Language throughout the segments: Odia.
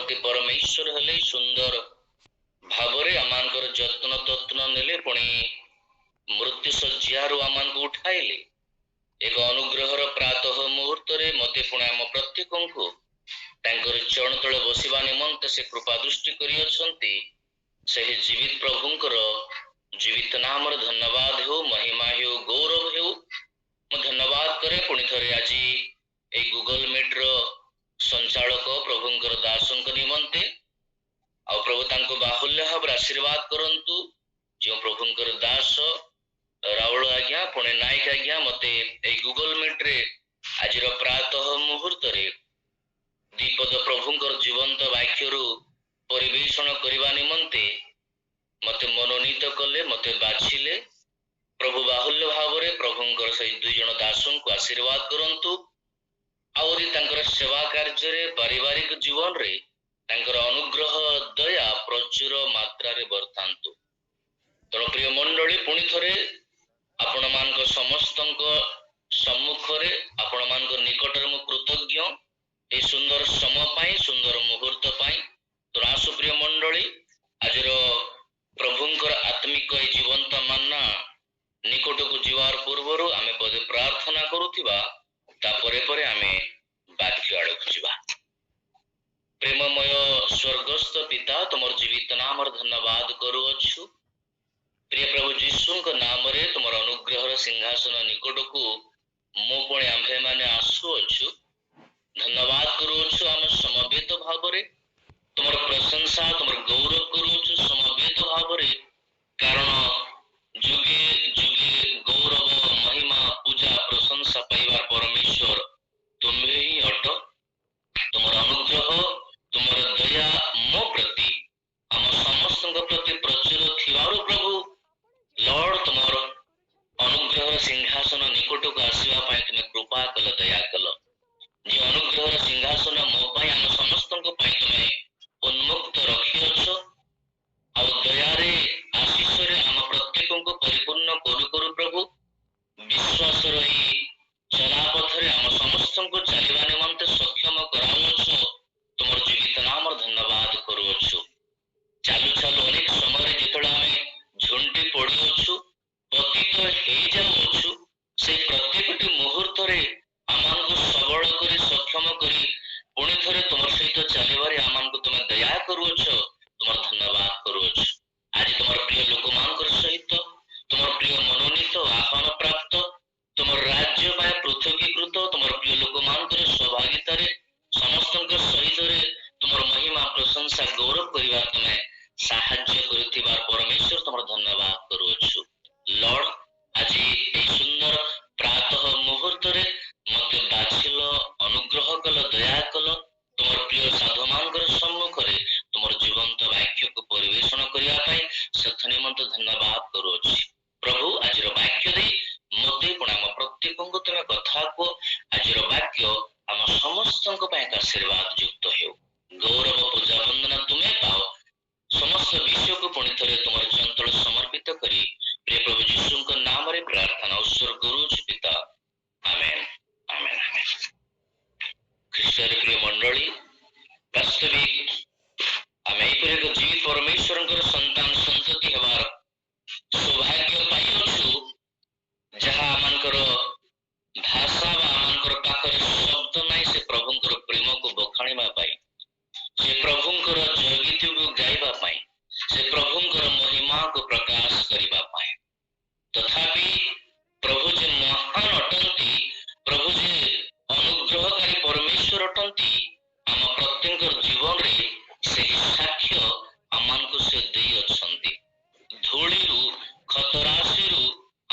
ପ୍ରତି ପରମେଶ୍ୱର ହେଲେ ସୁନ୍ଦର ଭାବରେ ଆମମାନଙ୍କର ଯତ୍ନ ତତ୍ନ ନେଲେ, ପୁଣି ମୃତ୍ୟୁ ଶଯ୍ୟାରୁ ଆମମାନଙ୍କୁ ଉଠାଇଲେ। ଏକ ଅନୁଗ୍ରହର ପ୍ରାତଃ ମୁହୂର୍ତ୍ତରେ ମୋତେ ପୁଣି ଆମ ପ୍ରତ୍ୟେକଙ୍କୁ ତାଙ୍କର ଚରଣ ତଳେ ବସିବା ନିମନ୍ତେ ସେ କୃପା ଦୃଷ୍ଟି କରିଅଛନ୍ତି। ସେହି ଜୀବିତ ପ୍ରଭୁଙ୍କର ଜୀବିତ ନାମର ଧନ୍ୟବାଦ ହେଉ, ମହିମା ହେଉ, ଗୌରବ ହେଉ। ମୁଁ ଧନ୍ୟବାଦ କରେ ପୁଣି ଥରେ ଆଜି এই ଗୁଗଲ ମିଟ୍ର ସଞ୍ଚାଳକ ପ୍ରଭୁଙ୍କର ଦାସଙ୍କ ନିମନ୍ତେ। ଆଉ ପ୍ରଭୁ ତାଙ୍କୁ ବାହୁଲ୍ୟ ଭାବରେ ଆଶୀର୍ବାଦ କରନ୍ତୁ। ଯେଉଁ ପ୍ରଭୁଙ୍କର ଦାସ ରାଉଳ ଆଜ୍ଞା ପୁଣି ନାୟକ ଆଜ୍ଞା ମତେ এই ଗୁଗଲ ମିଟ୍ରେ ଆଜିର ପ୍ରାତଃ ମୁହୂର୍ତ୍ତରେ ଦ୍ୱିପଦ ପ୍ରଭୁଙ୍କର ଜୀବନ୍ତ ବାକ୍ୟରୁ ପରିବେଷଣ କରିବା ନିମନ୍ତେ ମତେ ମନୋନୀତ କଲେ, ମତେ ବାଛିଲେ। ପ୍ରଭୁ ବାହୁଲ୍ୟ ଭାବରେ ପ୍ରଭୁଙ୍କର ସେହି ଦୁଇ ଜଣ ଦାସଙ୍କୁ ଆଶୀର୍ବାଦ କରନ୍ତୁ। ଆହୁରି ତାଙ୍କର ସେବା କାର୍ଯ୍ୟରେ, ପାରିବାରିକ ଜୀବନରେ ତାଙ୍କର ଅନୁଗ୍ରହ ଦୟା ପ୍ରଚୁର ମାତ୍ରାରେ ବର୍ତ୍ତାନ୍ତୁ। ତେଣୁ ପ୍ରିୟ ମଣ୍ଡଳୀ, ପୁଣି ଥରେ ଆପଣମାନଙ୍କ ସମସ୍ତଙ୍କ ସମ୍ମୁଖରେ, ଆପଣମାନଙ୍କ ନିକଟରେ ମୁଁ କୃତଜ୍ଞ এই ସୁନ୍ଦର ସମୟ ପାଇଁ, ସୁନ୍ଦର ମୁହୂର୍ତ୍ତ ପାଇଁ। ତେଣୁ ଆସୁ ପ୍ରିୟ ମଣ୍ଡଳୀ, ଆଜିର ପ୍ରଭୁଙ୍କର ଆତ୍ମିକ এই ଜୀବନ୍ତ ମାନ୍ନା ନିକଟକୁ ଯିବାର ପୂର୍ବରୁ ଆମେ ପଦେ ପ୍ରାର୍ଥନା କରୁଥିବା, ତାପରେ ପରେ ଆମେ ବାକ୍ୟ ଆଡ଼କୁ ଯିବା। ପ୍ରେମମୟ ସ୍ୱର୍ଗସ୍ଥ ପିତା, ତୁମର ଜୀବିତ ନାମର ଧନ୍ୟବାଦ କରୁଅଛୁ। ପ୍ରିୟ ପ୍ରଭୁ ଯୀଶୁଙ୍କ ନାମରେ ତୁମର ଅନୁଗ୍ରହର ସିଂହାସନ ନିକଟକୁ ମୁଁ ପୁଣି ଆମ୍ଭେମାନେ ଆସୁଅଛୁ। ଧନ୍ୟବାଦ କରୁଅଛୁ ଆମେ ସମବେତ ଭାବରେ, ତୁମର ପ୍ରଶଂସା, ତୁମର ଗୌରବ କରୁଅଛୁ ସମବେତ ଭାବରେ। କାରଣ ଯୁଗେ ଯୁଗେ ଗୌରବ, ମହିମା, ପୂଜା, ପ୍ରଶଂସା ପାଇବାର ପରମେଶ୍ୱର ତୁମ୍ଭେ ହିଁ ଅଟ। ତୁମର ଅନୁଗ୍ରହ, ତୁମର ଦୟା ମୋ ପ୍ରତି, ଆମ ସମସ୍ତଙ୍କ ପ୍ରତି ପ୍ରଚୁର ଥିବାରୁ ପ୍ରଭୁ ଲର୍ଡ, ତୁମର ଅନୁଗ୍ରହର ସିଂହାସନ ନିକଟକୁ ଆସିବା ପାଇଁ ତୁମେ କୃପା କଲ, ଦୟା କଲ। ଯେ ଅନୁଗ୍ରହର ସିଂହାସନ ମୋ ପାଇଁ, ଆମ ସମସ୍ତଙ୍କ ପାଇଁ ତୁମେ ଉନ୍ମୁକ୍ତ ରଖିଅଛ। ଆଉ ଦୟାରେ, ଆଶୀଷରେ ଆମ ପ୍ରତ୍ୟେକଙ୍କୁ ପରିପୂର୍ଣ୍ଣ କରୁ କରୁ ପ୍ରଭୁ ବିଶ୍ୱାସର ଏହି ଚଲାପଥରେ ଆମ ସମସ୍ତଙ୍କୁ ଚାଲିବା ନିମନ୍ତେ ସକ୍ଷମ କରାଉଅଛ। ତୁମର ଜୀବିତ ନାମର ଧନ୍ୟବାଦ କରୁଅଛୁ। ଚାଲୁ ଚାଲୁ ଅନେକ ସମୟରେ ଯେତେବେଳେ ଆମେ ଝୁଣ୍ଟି ପଡ଼ିଅଛୁ, ପତିତ ହେଇଯାଉଅଛୁ, ସେଇ ପ୍ରତ୍ୟେକଟି ମୁହୂର୍ତ୍ତରେ ଆମମାନଙ୍କୁ ସବଳ କରି, ସକ୍ଷମ କରି ପୁଣି ଥରେ ତୁମର ସହିତ ଚାଲିବାରେ ଆମମାନଙ୍କୁ ତୁମେ ଦୟା କରୁଅଛ। ତୁମର ଧନ୍ୟବାଦ କରୁଅଛୁ। ଆଜି ତୁମର ପ୍ରିୟ ଲୋକମାନଙ୍କର ସହିତ, ତୁମର ପ୍ରିୟ ମନୋନୀତ, ଆହ୍ୱାନ ପ୍ରାପ୍ତ, ତୁମର ରାଜ୍ୟ ପାଇଁ ପୃଥକୀକୃତ ତୁମର ପ୍ରିୟ ଲୋକମାନଙ୍କର ସହଭାଗିତାରେ ସମସ୍ତଙ୍କ ସହିତରେ ତୁମର ମହିମା, ପ୍ରଶଂସା, ଗୌରବ କରିବା ତୁମେ ସାହାଯ୍ୟ କରୁଥିବାର ପରମେଶ୍ୱର ତୁମର ଧନ୍ୟବାଦ କରୁଅଛୁ। ଲର୍ଡ, ଆଜି এই ସୁନ୍ଦର ପ୍ରାତଃ ମୁହୂର୍ତ୍ତରେ ମତେ ବାଛିଲ, ଅନୁଗ୍ରହ କଲ, ଦୟା କଲ। ତୁମର ପ୍ରିୟ ସାଧୁମାନଙ୍କର ସମ୍ମୁଖରେ ତୁମର ଜୀବନ୍ତ ବାକ୍ୟକୁ ପରିବେଷଣ କରିବା ପାଇଁ ସେଥି ନିମନ୍ତେ ଧନ୍ୟବାଦ କରୁଅଛି। ପ୍ରଭୁ, ଆଜିର ବାକ୍ୟ ଦେଇ ମତେ ପୁଣି ଆମ ପ୍ରତ୍ୟେକଙ୍କୁ ତୁମେ କଥା କୁହ। ଆଜିର ବାକ୍ୟ ଆମ ସମସ୍ତଙ୍କ ପାଇଁ ଏକ ଆଶୀର୍ବାଦ ଯୁକ୍ତ ହେଉ। ଗୌରବ, ପୂଜା, ବନ୍ଦନା ତୁମେ ପାଅ। ସମସ୍ତ ବିଷୟକୁ ପୁଣି ଥରେ ତୁମର ଚଞ୍ଚଳ ସମର୍ପିତ କରି ପ୍ରିୟ ପ୍ରଭୁ ଯୀଶୁଙ୍କ ନାମରେ ପ୍ରାର୍ଥନା ଉତ୍ସର୍ଗ କରୁଅଛୁ ପିତା। ଆମେନ୍, ଆମେନ୍, ଆମେନ୍। ଖ୍ରୀଷ୍ଟରେ ପ୍ରିୟ ମଣ୍ଡଳୀ, ବାସ୍ତବିକ ଆମେ ଏହିପରି ଏକ ଜୀବିତ ପରମେଶ୍ୱରଙ୍କର ସନ୍ତାନ ସନ୍ତତି ହେବାର ସୌଭାଗ୍ୟ ପାଇଅଛୁ, ଯାହା ଆମଙ୍କର ଭାଷା ବା ଆମଙ୍କର ପାଖରେ ଶବ୍ଦ ନାହିଁ ସେ ପ୍ରଭୁଙ୍କର ପ୍ରେମକୁ ବଖାଣିବା ପାଇଁ, ସେ ପ୍ରଭୁଙ୍କର ଜୟଗୀତିକୁ ଗାଇବା ପାଇଁ, ସେ ପ୍ରଭୁଙ୍କର ମହିମାକୁ ପ୍ରକାଶ କରିବା ପାଇଁ। ତଥାପି ପ୍ରଭୁ ଯେ ମହାନ ଅଟନ୍ତି, ପ୍ରଭୁ ଯେ ଅନୁଗ୍ରହକାରୀ ପରମେଶ୍ୱର ଅଟନ୍ତି, ଆମ ପ୍ରତ୍ୟେକଙ୍କର ଜୀବନରେ ସେହି ସାକ୍ଷ୍ୟ ଆମମାନଙ୍କୁ ସେ ଦେଇଅଛନ୍ତି। ଧୂଳିରୁ, ଖତରାଶିରୁ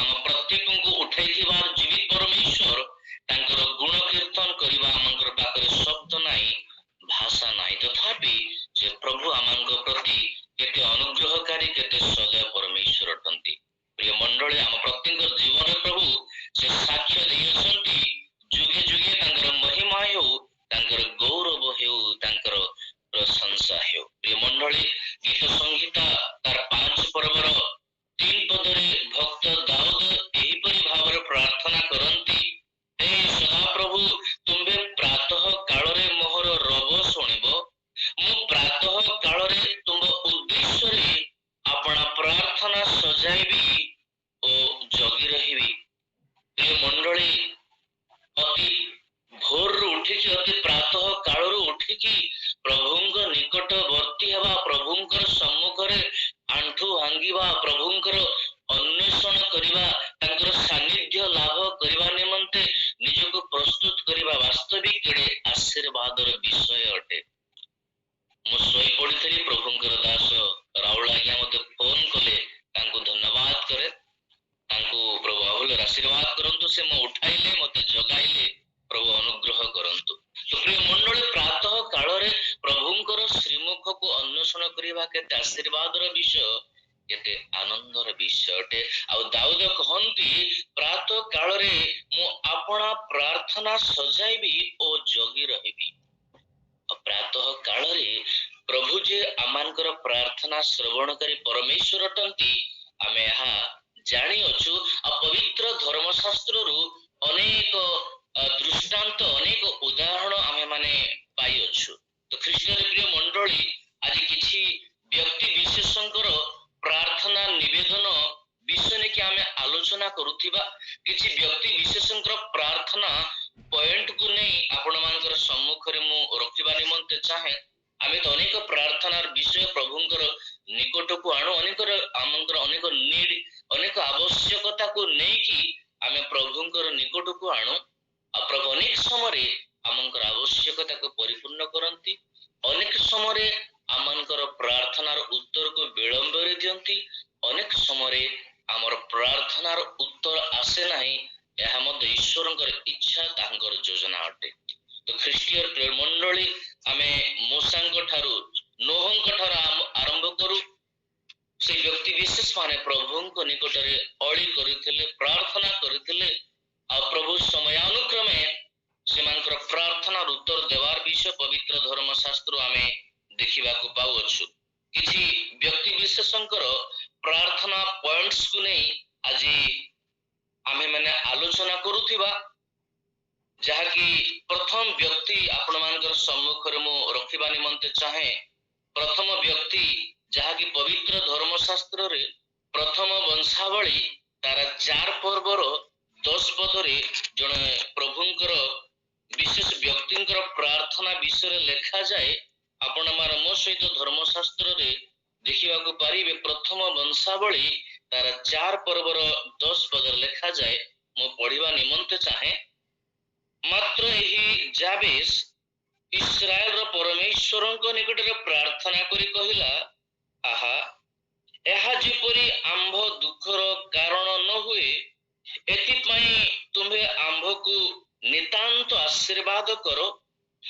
ଆମ ପ୍ରତ୍ୟେକଙ୍କୁ ଉଠାଇଥିବାର ଜୀବିତ ପରମେଶ୍ୱର ତାଙ୍କର ଗୁଣ କୀର୍ତ୍ତନ କରିବା ଆମଙ୍କର ପାଖରେ ଶବ୍ଦ ନାହିଁ, ଭାଷା ନାହିଁ। ତଥାପି ସେ ପ୍ରଭୁ ଆମଙ୍କ ପ୍ରତି କେତେ ଅନୁଗ୍ରହକାରୀ, କେତେ ସଦୟ ପରମେଶ୍ୱର ଅଟନ୍ତି। ପ୍ରିୟ ମଣ୍ଡଳୀ, ଆମ ପ୍ରତ୍ୟେକ ଜୀବନରେ ପ୍ରଭୁ ସେ ସାକ୍ଷ୍ୟ ଦେଇଅଛନ୍ତି। ଯୁଗେ ଯୁଗେ ତାଙ୍କର ମହିମା ହେଉ, ତାଙ୍କର ଗୌରବ ହେଉ, ତାଙ୍କର ପ୍ରଶଂସା ହେଉ। ପ୍ରିୟ ମଣ୍ଡଳୀ, ଗୀତ ସଂହିତା ତାର 5 ପର୍ବର 3 ପଦରେ ଭକ୍ତ ଦାଉଦ ଏହିପରି ଭାବରେ ପ୍ରାର୍ଥନା କରନ୍ତି, ପ୍ରଭୁଙ୍କର ସମ୍ମୁଖରେ ଆଣ୍ଠୁ ଭାଙ୍ଗିବା, ପ୍ରଭୁଙ୍କର ଅନ୍ୱେଷଣ କରିବା, ତାଙ୍କର ସାନ୍ନିଧ୍ୟ ଲାଭ କରିବା ନିମନ୍ତେ ନିଜକୁ ପ୍ରସ୍ତୁତ କରିବା ବାସ୍ତବିକ ଏଡ଼େ ଆଶୀର୍ବାଦର ବିଷୟ ଅଟେ। ମୁଁ ଶୋଇ ପଡ଼ିଥିଲି, ପ୍ରଭୁଙ୍କର ଦାସ ରାଉଳ ଆଜ୍ଞା ମତେ ଫୋନ କଲେ, ତାଙ୍କୁ ଧନ୍ୟବାଦ କରେ, ତାଙ୍କୁ ପ୍ରଭୁ ଆହୁରି ଆଶୀର୍ବାଦ କରନ୍ତୁ। ସେ ମୁଁ ଉଠାଇଲେ, ମତେ ଜଗାଇଲେ, ପ୍ରଭୁ ଅନୁଗ୍ରହ କରନ୍ତୁ। ତ ପ୍ରିୟ ମଣ୍ଡଳୀ, ପ୍ରାତଃ କାଳରେ ପ୍ରଭୁଙ୍କର ଶ୍ରୀମୁଖକୁ ଅନ୍ୱେଷଣ କରିବା କେତେ ଆଶୀର୍ବାଦର ବିଷୟ, କେତେ ଆନନ୍ଦର ବିଷୟ ଅଟେ। ଆଉ ଦାଉଦ କହନ୍ତି, ପ୍ରାତଃ କାଳରେ ମୁଁ ଆପଣା ପ୍ରାର୍ଥନା ସଜାଇବି ଓ ଜଗି ରହିବି। ପ୍ରାତଃ କାଳରେ ପ୍ରଭୁ ଯେ ଆମମାନଙ୍କର ପ୍ରାର୍ଥନା ଶ୍ରବଣକାରୀ ପରମେଶ୍ୱର ଅଟନ୍ତି, ଆମେ ଏହା ଜାଣିଅଛୁ। ଆଉ ପବିତ୍ର ଧର୍ମଶାସ୍ତ୍ରରୁ ଅନେକ ଦୃଷ୍ଟାନ୍ତ, ଅନେକ ଉଦାହରଣ ଆମେ ମାନେ ପାଇଅଛୁ। ତ ଖ୍ରୀଷ୍ଟରେ ପ୍ରିୟ ମଣ୍ଡଳୀ, ଆଜି କିଛି ବ୍ୟକ୍ତି ବିଶେଷଙ୍କର ପ୍ରାର୍ଥନା ନିବେଦନ ବିଷୟ ନେଇକି ଆମେ ଆଲୋଚନା କରୁଥିବା, କିଛି ବ୍ୟକ୍ତି ବିଶେଷଙ୍କର ପ୍ରାର୍ଥନା ପଏଣ୍ଟକୁ ନେଇ ଆପଣମାନଙ୍କର ସମ୍ମୁଖରେ ମୁଁ ରଖିବା ନିମନ୍ତେ ଚାହେଁ। ଆମେ ତ ଅନେକ ପ୍ରାର୍ଥନାର ବିଷୟ ପ୍ରଭୁଙ୍କର ନିକଟକୁ ଆଣୁ, ଆମଙ୍କର ଅନେକ ନିଡ୍, ଅନେକ ଆବଶ୍ୟକତାକୁ ନେଇକି ଆମେ ପ୍ରଭୁଙ୍କର ନିକଟକୁ ଆଣୁ। ଆଉ ପ୍ରଭୁ ଅନେକ ସମୟରେ ଆମଙ୍କର ଆବଶ୍ୟକତାକୁ ପରିପୂର୍ଣ୍ଣ କରନ୍ତି, ଅନେକ ସମୟରେ ଆମମାନଙ୍କର ପ୍ରାର୍ଥନାର ଉତ୍ତରକୁ ବିଳମ୍ବରେ ଦିଅନ୍ତି, ଅନେକ ସମୟରେ ଆମର ପ୍ରାର୍ଥନାର ଉତ୍ତର ଆସେ ନାହିଁ। ଏହା ମଧ୍ୟ ଈଶ୍ୱରଙ୍କର ଇଚ୍ଛା, ତାଙ୍କର ଯୋଜନା ଅଟେ। ତ ଖ୍ରୀଷ୍ଟୀୟ ପ୍ରେମ ମଣ୍ଡଳୀ, ଆମେ ମୂଷାଙ୍କ ଠାରୁ, ନୋହଙ୍କ ଠାରୁ ଆରମ୍ଭ କରୁ। ସେ ବ୍ୟକ୍ତି ବିଶେଷ ମାନେ ପ୍ରଭୁଙ୍କ ନିକଟରେ ଅଳି କରିଥିଲେ, ପ୍ରାର୍ଥନା କରିଥିଲେ, ଆଉ ପ୍ରଭୁ ସମୟାନୁକ୍ରମେ ସେମାନଙ୍କର ପ୍ରାର୍ଥନାର ଉତ୍ତର ଦେବାର ବିଷୟ ପବିତ୍ର ଧର୍ମଶାସ୍ତ୍ର ଆମେ ଦେଖିବାକୁ ପାଉଅଛୁ। କିଛି ବ୍ୟକ୍ତି ବିଶେଷଙ୍କର ପ୍ରାର୍ଥନା ପଏଣ୍ଟସକୁ ନେଇ ଆଜି ଆମେ ମାନେ ଆଲୋଚନା କରୁଥିବା, ଯାହାକି ପ୍ରଥମ ବ୍ୟକ୍ତି ଆପଣମାନଙ୍କର ସମ୍ମୁଖରେ ମୁଁ ରଖିବା ନିମନ୍ତେ ଚାହେଁ। ପ୍ରଥମ ବ୍ୟକ୍ତି, ଯାହାକି ପବିତ୍ର ଧର୍ମଶାସ୍ତ୍ରରେ ପ୍ରଥମ ବଂଶାବଳୀ ତାର 4 ପର୍ବର 10 ପଦରେ ଜଣେ ପ୍ରଭୁଙ୍କର ବିଶେଷ ବ୍ୟକ୍ତିଙ୍କର ପ୍ରାର୍ଥନା ବିଷୟରେ ଲେଖାଯାଏ। ଆପଣମାନେ ମୋ ସହିତ ଧର୍ମଶାସ୍ତ୍ରରେ ଦେଖିବାକୁ ପାରିବେ। ପ୍ରଥମ ବଂଶାବଳୀ ତାର 4 ପର୍ବର 10 ପଦରେ ଲେଖାଯାଏ। ମୁଁ ପଢିବା ନିମନ୍ତେ ଚାହେଁ। ମାତ୍ର ଏହି ଯାବେଶ ଇସ୍ରାଏଲର ପରମେଶ୍ୱରଙ୍କ ନିକଟରେ ପ୍ରାର୍ଥନା କରି କହିଲା, ଆହା, ଏହା ଯେପରି ଆମ୍ଭ ଦୁଃଖର କାରଣ ନ ହୁଏ, ଏଥିପାଇଁ ତୁମ୍ଭେ ଆମ୍ଭକୁ ନିତାନ୍ତ ଆଶୀର୍ବାଦ କର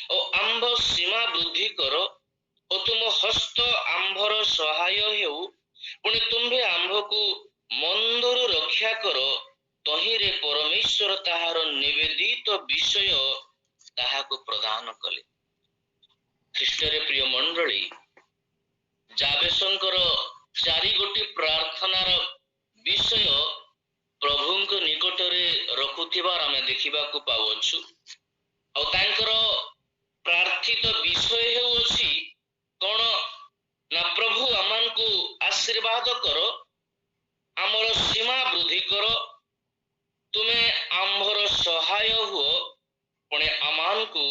ଓ ଆମ୍ଭ ସୀମା ବୃଦ୍ଧି କର ଓ ତୁମ ହସ୍ତ ଆମ୍ଭର ସହାୟ ହେଉ, ପୁଣି ତୁମ୍ଭେ ଆମ୍ଭକୁ ମନ୍ଦରୁ ରକ୍ଷା କର। ତହିଁରେ ପରମେଶ୍ୱର ତାହାର ନିବେଦିତ ବିଷୟ ତାହାକୁ ପ୍ରଦାନ କଲେ। ଖ୍ରୀଷ୍ଟରେ ପ୍ରିୟ ମଣ୍ଡଳୀ, ଯାବେଶଙ୍କର 4 ଗୋଟି ପ୍ରାର୍ଥନାର ବିଷୟ ପ୍ରଭୁଙ୍କ ନିକଟରେ ରଖୁଥିବାର ଆମେ ଦେଖିବାକୁ ପାଉଅଛୁ। ଆଉ ତାଙ୍କର ପ୍ରାର୍ଥିତ ବିଷୟ ହେଉଅଛି କଣ ନା, ପ୍ରଭୁ ଆମମାନଙ୍କୁ ଆଶୀର୍ବାଦ କର, ଆମର ସୀମା ବୃଦ୍ଧି କର, ତୁମେ ଆମ୍ଭର ସହାୟ ହୁଅ, ପୁଣି ଆମମାନଙ୍କୁ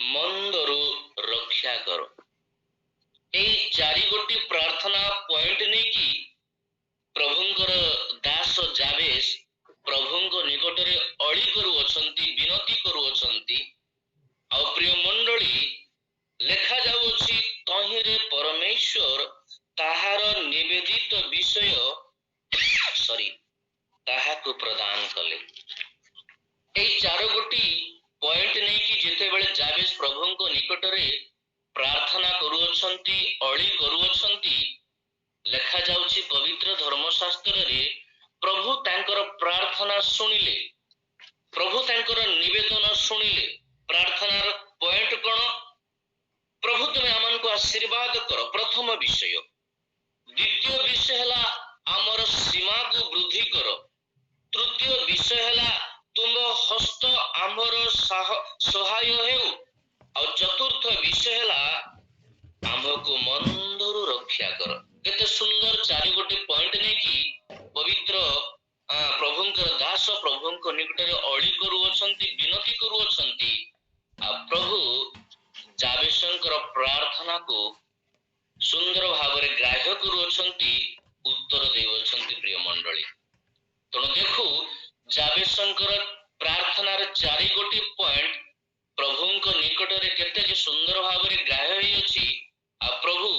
ମନ୍ଦରୁ ରକ୍ଷା କର। এই 4 ଗୋଟି ପ୍ରାର୍ଥନା ପଏଣ୍ଟ ନେଇକି ପ୍ରଭୁଙ୍କର ଦାସ ଯାବେଶ ପ୍ରଭୁଙ୍କ ନିକଟରେ ଅଳି କରୁଅଛନ୍ତି, ବିନତି କରୁଅଛନ୍ତି। ଆଉ ପ୍ରିୟ ମଣ୍ଡଳୀ, ଲେଖାଯାଉଅଛି, ତହିଁରେ ପରମେଶ୍ୱର ତାହାର ନିବେଦିତ ବିଷୟ ତାହାକୁ ପ୍ରଦାନ କଲେ। এই 4 ଗୋଟି ପଏଣ୍ଟ ନେଇକି ଯେତେବେଳେ ଯାବେଶ ପ୍ରଭୁଙ୍କ ନିକଟରେ ପ୍ରାର୍ଥନା କରୁଅଛନ୍ତି, ଅଳି କରୁଅଛନ୍ତି, ଲେଖାଯାଉଛି ପବିତ୍ର ଧର୍ମଶାସ୍ତ୍ରରେ, ପ୍ରଭୁ ତାଙ୍କର ପ୍ରାର୍ଥନା ଶୁଣିଲେ, ପ୍ରଭୁ ତାଙ୍କର ନିବେଦନ ଶୁଣିଲେ। ପ୍ରାର୍ଥନାର ପଏଣ୍ଟ କଣ? ପ୍ରଭୁ ତୁମେ ଆମମାନଙ୍କୁ ଆଶୀର୍ବାଦ କର, ପ୍ରଥମ ବିଷୟ। ଦ୍ୱିତୀୟ ବିଷୟ ହେଲା ଆମର ସୀମାକୁ ବୃଦ୍ଧି କର। ତୃତୀୟ ବିଷୟ ହେଲା ତୁମ ହସ୍ତ ଆମ୍ଭର ସହାୟ ହେଉ। ଆଉ ଚତୁର୍ଥ ବିଷୟ ହେଲା ଆମ୍ଭକୁ ମନ୍ଦରୁ ରକ୍ଷା କର। କେତେ ସୁନ୍ଦର 4 ଗୋଟି ପଏଣ୍ଟ ନେଇକି ପବିତ୍ର ପ୍ରଭୁଙ୍କର ଦାସ ପ୍ରଭୁଙ୍କ ନିକଟରେ ଅଳି କରୁଅଛନ୍ତି, ବିନତି କରୁଅଛନ୍ତି। ଆଉ ପ୍ରଭୁ ଯାବେଶଙ୍କର ପ୍ରାର୍ଥନାକୁ ସୁନ୍ଦର ଭାବରେ ଗ୍ରାହ୍ୟ କରୁଅଛନ୍ତି, ଉତ୍ତର ଦେଉଅଛନ୍ତି ପ୍ରିୟ ମଣ୍ଡଳୀ। ତେଣୁ ଦେଖୁ ଯାବେସଙ୍କର ପ୍ରାର୍ଥନାର 4 ପଏଣ୍ଟ ପ୍ରଭୁଙ୍କ ନିକଟରେ କେତେ ଯେ ସୁନ୍ଦର ଭାବରେ ଗ୍ରାହ୍ୟ ହେଇଅଛି, ଆଉ ପ୍ରଭୁ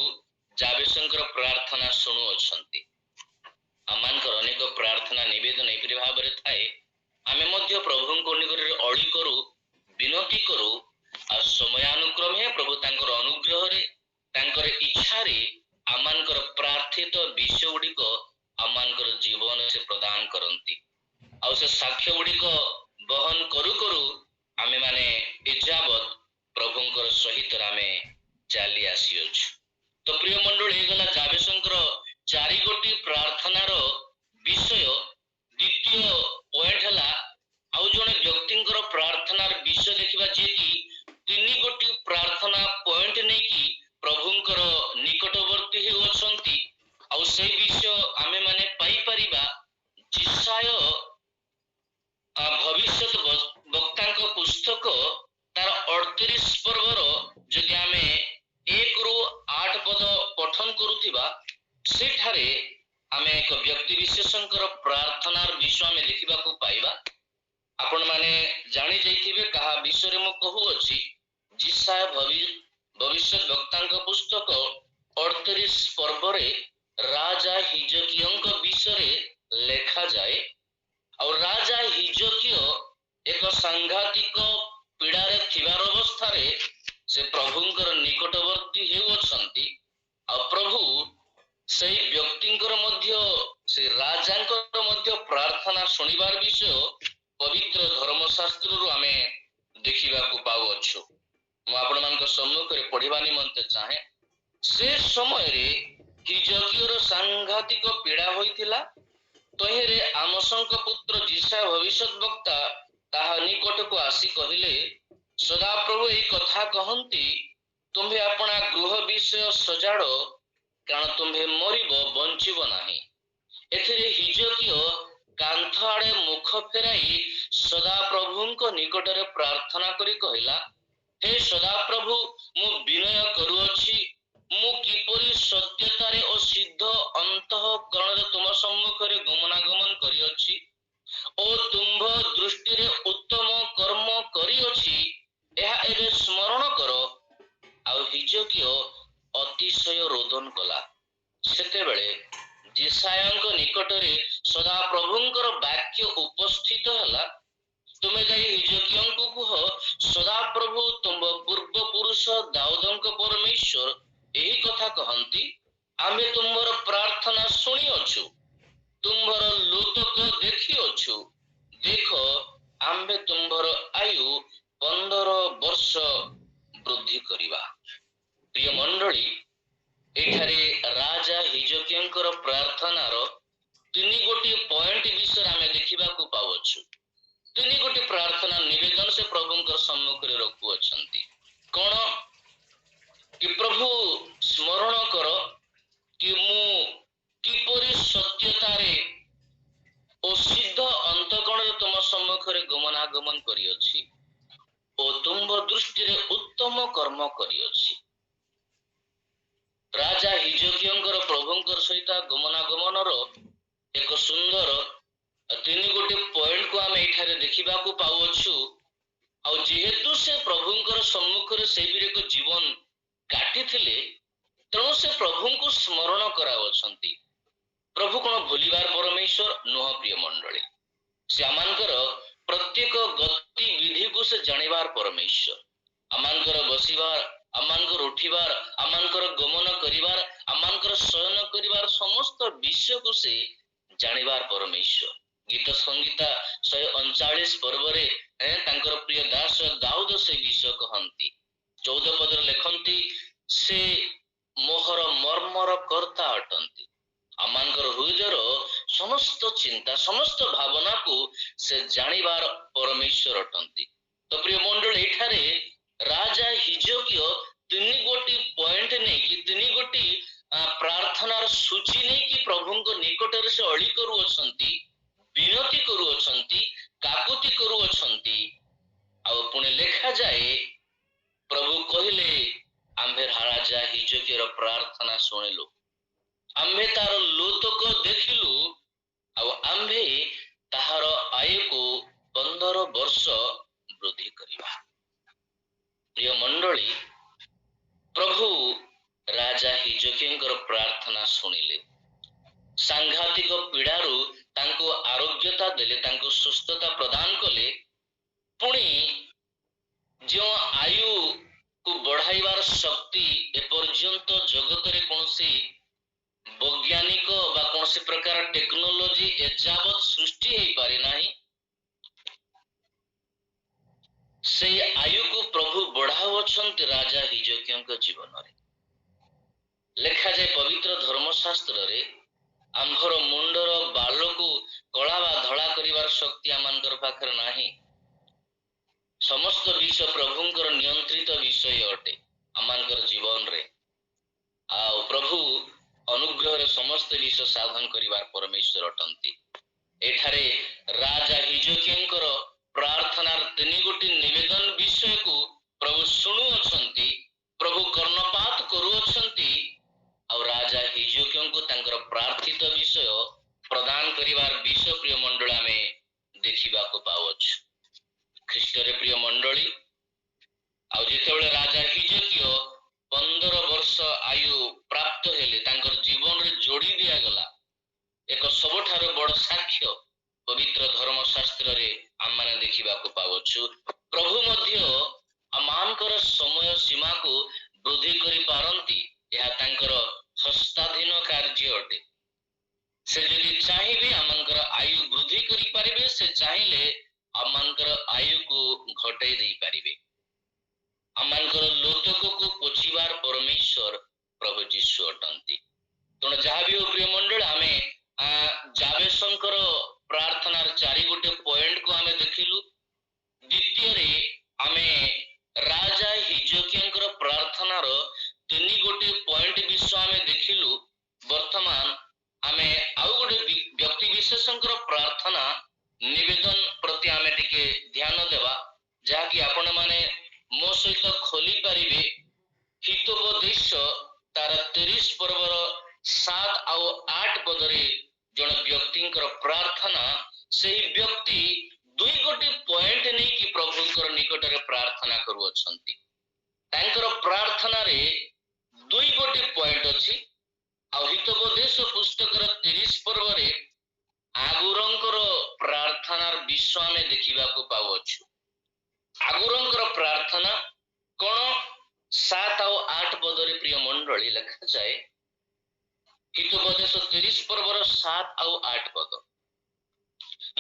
ଯାବେସଙ୍କର ପ୍ରାର୍ଥନା ଶୁଣୁଅଛନ୍ତି। ଆମମାନଙ୍କର ଅନେକ ପ୍ରାର୍ଥନା ନିବେଦନ ଏପରି ଭାବରେ ଥାଏ, ଆମେ ମଧ୍ୟ ପ୍ରଭୁଙ୍କ ନିକଟରେ ଅଳି କରୁ, ବିନତି କରୁ, ଆଉ ସମୟାନୁକ୍ରମେ ପ୍ରଭୁ ତାଙ୍କର ଅନୁଗ୍ରହରେ, ତାଙ୍କର ଇଚ୍ଛାରେ ଆମମାନଙ୍କର ପ୍ରାର୍ଥିତ ବିଷୟ ଗୁଡ଼ିକ ଆମମାନଙ୍କର ଜୀବନରେ ସେ ପ୍ରଦାନ କରନ୍ତି। ଆଉ ସେ ସାକ୍ଷ୍ୟ ଗୁଡ଼ିକ ବହନ କରୁ କରୁ ଆମେମାନେ ଏଯାବତ୍ ପ୍ରଭୁଙ୍କର ସହିତ ଆମେ ଚାଲି ଆସିଅଛୁ। ତ ପ୍ରିୟ ମଣ୍ଡଳୀ, ହେଇଗଲା ଯାବେସଙ୍କର 4 ପ୍ରାର୍ଥନାର ବିଷୟ। ଦ୍ୱିତୀୟ ପଏଣ୍ଟ ହେଲା ଆଉ ଜଣେ ବ୍ୟକ୍ତିଙ୍କର ପ୍ରାର୍ଥନାର ବିଷୟ ଦେଖିବା, ଯିଏକି 3 ପ୍ରାର୍ଥନା ପଏଣ୍ଟ ନେଇକି ପ୍ରଭୁଙ୍କର ନିକଟବର୍ତ୍ତୀ ହେଉଅଛନ୍ତି। ଆଉ ସେଇ ବିଷୟ ଆମେ ମାନେ ପାଇପାରିବା ଯିଶାୟ ଭବିଷ୍ୟତ ବକ୍ତାଙ୍କ ପୁସ୍ତକ ତାର 38 ପର୍ବର ଯଦି ଆମେ 1 ରୁ 8 ପଦ ପଠନ କରୁଥିବା, ସେଠାରେ ଆମେ ଏକ ବ୍ୟକ୍ତି ବିଶେଷଙ୍କର ପ୍ରାର୍ଥନାର ବିଷୟ ଆମେ ଦେଖିବାକୁ ପାଇବା। ଆପଣ ମାନେ ଜାଣି ଯାଇଥିବେ କାହା ବିଷୟରେ ମୁଁ କହୁଅଛି। ଯିଶାୟ ଭବିଷ୍ୟତ ବକ୍ତାଙ୍କ ପୁସ୍ତକ 38 ପର୍ବରେ ରାଜା ହିଜକିୟଙ୍କ ବିଷୟରେ ଲେଖାଯାଏ। ଆଉ ରାଜା ହିଜକିୟ ଏକ ସାଂଘାତିକ ପୀଡ଼ାରେ ଥିବାର ଅବସ୍ଥାରେ ସେ ପ୍ରଭୁଙ୍କର ନିକଟବର୍ତ୍ତୀ ହେଉଅଛନ୍ତି। ଆଉ ପ୍ରଭୁ ସେଇ ବ୍ୟକ୍ତିଙ୍କର ମଧ୍ୟ, ସେ ରାଜାଙ୍କର ମଧ୍ୟ ପ୍ରାର୍ଥନା ଶୁଣିବାର ବିଷୟ ପବିତ୍ର ଧର୍ମଶାସ୍ତ୍ରରୁ ଆମେ ଦେଖିବାକୁ ପାଉଅଛୁ। ମୁଁ ଆପଣମାନଙ୍କ ସମ୍ମୁଖରେ ପଢିବା ନିମନ୍ତେ ଚାହେଁ। ସେ ସମୟରେ ହିଜକିୟର ସାଂଘାତିକ ପୀଡ଼ା ହୋଇଥିଲା। ତହିଁରେ ଆମୋସଙ୍କ ପୁତ୍ର ଯିଶାୟ ଭବିଷ୍ୟତ ବକ୍ତା ତାହା ନିକଟକୁ ଆସି କହିଲେ, ସଦାପ୍ରଭୁ ଏହି କଥା କହନ୍ତି, ତୁମ୍ଭେ ଆପଣା ଗୃହ ବିଷୟ ସଜାଡ଼, କାରଣ ତୁମ୍ଭେ ମରିବ, ବଞ୍ଚିବ ନାହିଁ। ଏଥିରେ ହିଜକିୟ କାନ୍ଥ ଆଡ଼େ ମୁଖ ଫେରାଇ ସଦାପ୍ରଭୁଙ୍କ ନିକଟରେ ପ୍ରାର୍ଥନା କରି କହିଲା, ହେ ସଦାପ୍ରଭୁ, ମୁଁ ବିନୟ କରୁଅଛି, ମୁଁ କିପରି ସତ୍ୟତାରେ ଓ ସିଦ୍ଧ ଅନ୍ତଃକରଣରେ ତୁମ ସମ୍ମୁଖରେ ଗମନାଗମନ କରିଅଛି ଓ ତୁମ୍ଭ ଦୃଷ୍ଟିରେ ଉତ୍ତମ କର୍ମ କରିଅଛି, ଏହା ଏବେ ସ୍ମରଣ କର। ଆଉ ହିଜକିୟ ଅତିଶୟ ରୋଦନ କଲା। ସେତେବେଳେ ଯିଶାୟଙ୍କ ନିକଟରେ ସଦାପ୍ରଭୁଙ୍କର ବାକ୍ୟ ଉପସ୍ଥିତ ହେଲା, ତୁମେ ଯାଇ ହିଜକିୟଙ୍କୁ କୁହ, ସଦାପ୍ରଭୁ ତୁମ୍ଭ ପୂର୍ବ ପୁରୁଷ ଦାଉଦଙ୍କ ପରମେଶ୍ୱର ଏହି କଥା କହନ୍ତି, ଆମେ ତୁମ୍ଭର ପ୍ରାର୍ଥନା ଶୁଣିଅଛୁ, ତୁମ୍ଭର ଲୋତକ ଦେଖିଅଛୁ। ଦେଖ, ଆମ୍ଭେ ତୁମ୍ଭର ଆୟୁ 15 ବର୍ଷ ବୃଦ୍ଧି କରିବା। ପ୍ରିୟ ମଣ୍ଡଳୀ, ଏଠାରେ ରାଜା ହିଜକିୟଙ୍କର ପ୍ରାର୍ଥନାର 3 ପଏଣ୍ଟ ବିଷୟରେ ଆମେ ଦେଖିବାକୁ ପାଉଛୁ। 3 ପ୍ରାର୍ଥନା ନିବେଦନ ସେ ପ୍ରଭୁଙ୍କ ସମ୍ମୁଖରେ ରଖୁଅଛନ୍ତି। କଣ କି, ପ୍ରଭୁ ସ୍ମରଣ କର କି ମୁଁ କିପରି ସତ୍ୟତାରେ ଓ ସିଦ୍ଧ ଅନ୍ତଃକରଣରେ ତୁମ ସମ୍ମୁଖରେ ଗମନାଗମନ କରିଅଛି ଓ ତୁମ୍ଭ ଦୃଷ୍ଟିରେ ଉତ୍ତମ କର୍ମ କରିଅଛି। ରାଜା ହିଜକିୟଙ୍କର ପ୍ରଭୁଙ୍କର ସହିତ ଗମନାଗମନର ଏକ ସୁନ୍ଦର 3 ପଏଣ୍ଟକୁ ଆମେ ଏଠାରେ ଦେଖିବାକୁ ପାଉଅଛୁ। ଆଉ ଯେହେତୁ ସେ ପ୍ରଭୁଙ୍କର ସମ୍ମୁଖରେ ସେଇପରି ଏକ ଜୀବନ କାଟିଥିଲେ, ତେଣୁ ସେ ପ୍ରଭୁଙ୍କୁ ସ୍ମରଣ କରାଉଅଛନ୍ତି। ପ୍ରଭୁ କଣ ଭୁଲିବାର ପରମେଶ୍ୱର ନୁହଁ ପ୍ରିୟ ମଣ୍ଡଳୀ। ସେ ଆମମାନଙ୍କର ପ୍ରତ୍ୟେକ ଗତିବିଧିକୁ ସେ ଜାଣିବାର ପରମେଶ୍ୱର। ଆମମାନଙ୍କର ବସିବାର, ଆମମାନଙ୍କର ଉଠିବାର, ଆମମାନଙ୍କର ଗମନ କରିବାର, ଆମମାନଙ୍କର ଶୟନ କରିବାର ସମସ୍ତ ବିଷୟକୁ ସେ ଜାଣିବାର ପରମେଶ୍ୱର। ଗୀତ ସଂହିତା 139 ପର୍ବରେ ତାଙ୍କର ପ୍ରିୟ ଦାସ ଦାଉଦ ସେ ବିଷୟ କହନ୍ତି। 14 ପଦରେ ଲେଖନ୍ତି, ସେ ମୋହର ମର୍ମର କର୍ତ୍ତା ଅଟନ୍ତି। ଆମମାନଙ୍କର ହୃଦୟର ସମସ୍ତ ଚିନ୍ତା, ସମସ୍ତ ଭାବନାକୁ ସେ ଜାଣିବାର ପରମେଶ୍ୱର ଅଟନ୍ତି। ତ ପ୍ରିୟ ମଣ୍ଡଳୀ, ଏଠାରେ ରାଜା ହିଜକିୟ 3 ପଏଣ୍ଟ ନେଇକି, 3 ପ୍ରାର୍ଥନାର ସୂଚୀ ନେଇକି ପ୍ରଭୁଙ୍କ ନିକଟରେ ସେ ଅଳି କରୁଅଛନ୍ତି, ବିନତି କରୁଅଛନ୍ତି, କାକୁତି କରୁଅଛନ୍ତି। ଆଉ ପୁଣି ଲେଖାଯାଏ, ପ୍ରଭୁ କହିଲେ, ଆମ୍ଭେ ରାଜା ହିଜକିୟ ହିଜକିର ପ୍ରାର୍ଥନା ଶୁଣିଲୁ, ଆମ୍ଭେ ତାର ଲୋତକ ଦେଖିଲୁ, ଆଉ ଆମ୍ଭେ ତାହାର ଆୟୁକୁ 15 ବର୍ଷ ବୃଦ୍ଧି କରିବା। ପ୍ରିୟ ମଣ୍ଡଳୀ, ପ୍ରଭୁ ରାଜା ହିଜକିଙ୍କର ପ୍ରାର୍ଥନା ଶୁଣିଲେ, ସାଂଘାତିକ ପୀଡ଼ାରୁ ତାଙ୍କୁ ଆରୋଗ୍ୟତା ଦେଲେ, ତାଙ୍କୁ ସୁସ୍ଥତା ପ୍ରଦାନ କଲେ। ପୁଣି ଯେଉଁ ଆୟୁକୁ ବଢ଼ାଇବାର ଶକ୍ତି ଏପର୍ଯ୍ୟନ୍ତ ଜଗତରେ କୌଣସି ବୈଜ୍ଞାନିକ ବା କୌଣସି ପ୍ରକାର ଟେକ୍ନୋଲୋଜି ଏଯାବତ୍ ସୃଷ୍ଟି ହେଇପାରି ନାହିଁ, ସେଇ ଆୟୁକୁ ପ୍ରଭୁ ବଢ଼ାଉଅଛନ୍ତି ରାଜା ହିଜକିଙ୍କ ଜୀବନରେ। ଲେଖାଯାଏ ପବିତ୍ର ଧର୍ମଶାସ୍ତ୍ରରେ, ଆମ୍ଭର ମୁଣ୍ଡର ବାଲକୁ କଳା ବା ଧଳା କରିବାର ଶକ୍ତି ଆମମାନଙ୍କର ପାଖରେ ନାହିଁ। ସମସ୍ତ ବିଷୟ ପ୍ରଭୁଙ୍କର ନିୟନ୍ତ୍ରିତ ବିଷୟ ଅଟେ ଆମମାନଙ୍କର ଜୀବନରେ। ଆଉ ପ୍ରଭୁ ଅନୁଗ୍ରହରେ ସମସ୍ତ ବିଷୟ ସାଧନ କରିବାର ପରମେଶ୍ୱର ଅଟନ୍ତି। ଏଠାରେ ରାଜା ହିଜକିଙ୍କର ପ୍ରାର୍ଥନାର 3 ଗୋଟି ନିବେଦନ ବିଷୟକୁ ପ୍ରଭୁ ଶୁଣୁଅଛନ୍ତି, ପ୍ରଭୁ କର୍ଣ୍ଣପାତ କରୁଅଛନ୍ତି, ଆଉ ରାଜା ହିଜକିଙ୍କୁ ତାଙ୍କର ପ୍ରାର୍ଥିତ ବିଷୟ ପ୍ରଦାନ କରିବାର ବିଷୟ ପ୍ରିୟ ମଣ୍ଡଳୀ ଆମେ ଦେଖିବାକୁ ପାଉଅଛୁ। ଖ୍ରୀଷ୍ଟରେ ପ୍ରିୟ ମଣ୍ଡଳୀ, ଆଉ ଯେତେବେଳେ ରାଜା ହିଜକିୟ 15 ବର୍ଷ ଆୟୁ ପ୍ରାପ୍ତ ହେଲେ, ତାଙ୍କର ଜୀବନରେ ଯୋଡ଼ି ଦିଆଗଲା ଏକ ସବୁଠାରୁ ବଡ଼ ସାକ୍ଷ୍ୟ ପବିତ୍ର ଧର୍ମଶାସ୍ତ୍ରରେ ଆମମାନେ ଦେଖିବାକୁ ପାଉଛୁ। ପ୍ରଭୁ ମଧ୍ୟ ଆମମାନଙ୍କର ସମୟ ସୀମାକୁ ବୃଦ୍ଧି କରିପାରନ୍ତି, ଏହା ତାଙ୍କର ହସ୍ତାଧୀନ କାର୍ଯ୍ୟ ଅଟେ। ସେ ଯଦି ଚାହିଁବେ ଆମମାନଙ୍କର ଆୟୁ ବୃଦ୍ଧି କରିପାରିବେ, ସେ ଚାହିଁଲେ ଆମମାନଙ୍କର ଆୟୁକୁ ଘଟାଇ ଦେଇପାରିବେ। ଆମମାନଙ୍କର ଲୋତକକୁ ପୋଛିବାର ପରମେଶ୍ୱର ପ୍ରଭୁ ଯୀଶୁ ଅଟନ୍ତି। ତେଣୁ ଯାହା ବି ହଉ ପ୍ରିୟ ମଣ୍ଡଳ, ଆମେ ଯାବେଶଙ୍କର ପ୍ରାର୍ଥନାର 4 ଗୋଟି ପଏଣ୍ଟକୁ ଆମେ ଦେଖିଲୁ। ଦ୍ୱିତୀୟରେ ଆମେ ରାଜା ହିଜକିଙ୍କର ପ୍ରାର୍ଥନାର 3 ଗୋଟି ପଏଣ୍ଟ ବିଷୟ ଆମେ ଦେଖିଲୁ। ବର୍ତ୍ତମାନ ଆମେ ଆଉ ଗୋଟେ ବ୍ୟକ୍ତି ବିଶେଷଙ୍କର ପ୍ରାର୍ଥନା ନିବେଦନ ପ୍ରତି ଆମେ ଟିକେ ଧ୍ୟାନ ଦେବା, ଯାହାକି ଆପଣମାନେ ମୋ ସହିତ ଖୋଲି ପାରିବେ। ହିତୋପଦେଶ ତାର 30 ପର୍ବର 7 ଆଉ 8 ପଦରେ ଜଣେ ବ୍ୟକ୍ତିଙ୍କର ପ୍ରାର୍ଥନା, ସେହି ବ୍ୟକ୍ତି 2 ଗୋଟି ପଏଣ୍ଟ ନେଇକି ପ୍ରଭୁଙ୍କର ନିକଟରେ ପ୍ରାର୍ଥନା କରୁଅଛନ୍ତି। ତାଙ୍କର ପ୍ରାର୍ଥନାରେ 2 ଗୋଟି ପଏଣ୍ଟ ଅଛି। ଆଉ ହିତୋପଦେଶ ପୁସ୍ତକର 30 ପର୍ବରେ ଆଗୁରଙ୍କର ପ୍ରାର୍ଥନାର ବିଷୟ ଆମେ ଦେଖିବାକୁ ପାଉଅଛୁ। ଆଗୁରଙ୍କର ପ୍ରାର୍ଥନା କଣ? 7 ଆଉ 8 ପଦରେ ପ୍ରିୟ ମଣ୍ଡଳୀ ଲେଖାଯାଏ, ହିତୋପଦେଶ 30 ପର୍ବର 7 ଆଉ 8 ପଦ,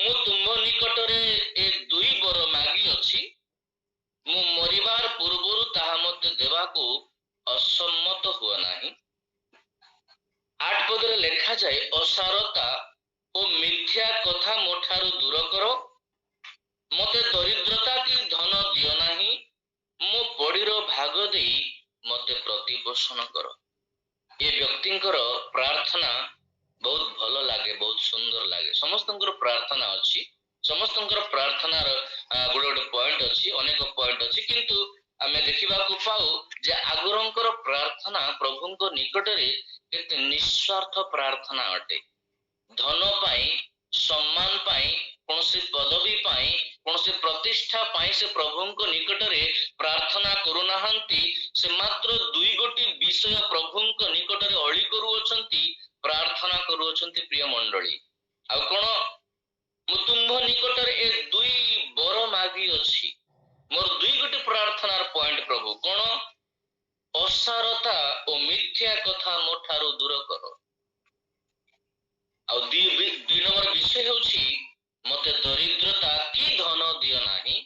ମୁଁ ତୁମ୍ଭ ନିକଟରେ ଏ 2 ବର ମାଗିଅଛି, ମୁଁ ମରିବାର ପୂର୍ବରୁ ତାହା ମୋତେ ଦେବାକୁ ଅସମ୍ମତ ହୁଅ ନାହିଁ। 8 ପଦରେ ଲେଖାଯାଏ, ଅସାରତା ଓ ମିଥ୍ୟା କଥା ମୋ ଠାରୁ ଦୂର କର, ମୋତେ ଦରିଦ୍ରତା କି ଧନ ଦିଅ ନାହିଁ, ମୋ ପଡ଼ିର ଭାଗ ଦେଇ ମୋତେ ପ୍ରତିପୋଷଣ କର। ଏ ବ୍ୟକ୍ତିଙ୍କର ପ୍ରାର୍ଥନା ବହୁତ ଭଲ ଲାଗେ, ବହୁତ ସୁନ୍ଦର ଲାଗେ। ସମସ୍ତଙ୍କର ପ୍ରାର୍ଥନା ଅଛି, ସମସ୍ତଙ୍କର ପ୍ରାର୍ଥନାର ଗୋଟେ ଗୋଟେ ପଏଣ୍ଟ ଅଛି, ଅନେକ ପଏଣ୍ଟ ଅଛି, କିନ୍ତୁ ଆମେ ଦେଖିବାକୁ ପାଉ ଯେ ଆଗୁରଙ୍କର ପ୍ରାର୍ଥନା ପ୍ରଭୁଙ୍କ ନିକଟରେ କେତେ ନିଃସ୍ୱାର୍ଥ ପ୍ରାର୍ଥନା ଅଟେ। ଧନ ପାଇଁ, ସମ୍ମାନ ପାଇଁ, କୌଣସି ପଦବୀ ପାଇଁ, କୌଣସି ପ୍ରତିଷ୍ଠା ପାଇଁ ସେ ପ୍ରଭୁଙ୍କ ନିକଟରେ ପ୍ରାର୍ଥନା କରୁନାହାନ୍ତି। ସେ ମାତ୍ର 2 ଗୋଟି ବିଷୟ ପ୍ରଭୁଙ୍କ ନିକଟରେ ଅଳି କରୁଅଛନ୍ତି, ପ୍ରାର୍ଥନା କରୁଅଛନ୍ତି ପ୍ରିୟ ମଣ୍ଡଳୀ। ଆଉ କଣ? ମୁଁ ତୁମ୍ଭ ନିକଟରେ ଏ 2 ବର ମାଗିଅଛି। ମୋର 2 ଗୋଟି ପ୍ରାର୍ଥନାର ପଏଣ୍ଟ ପ୍ରଭୁ କଣ? ଅସାରତା ଓ ମିଥ୍ୟା କଥା ମୋ ଠାରୁ ଦୂର କର। ଆଉ 2 ନମ୍ବର ବିଷୟ ହେଉଛି, ମୋତେ ଦରିଦ୍ରତା କି ଧନ ଦିଅ ନାହିଁ,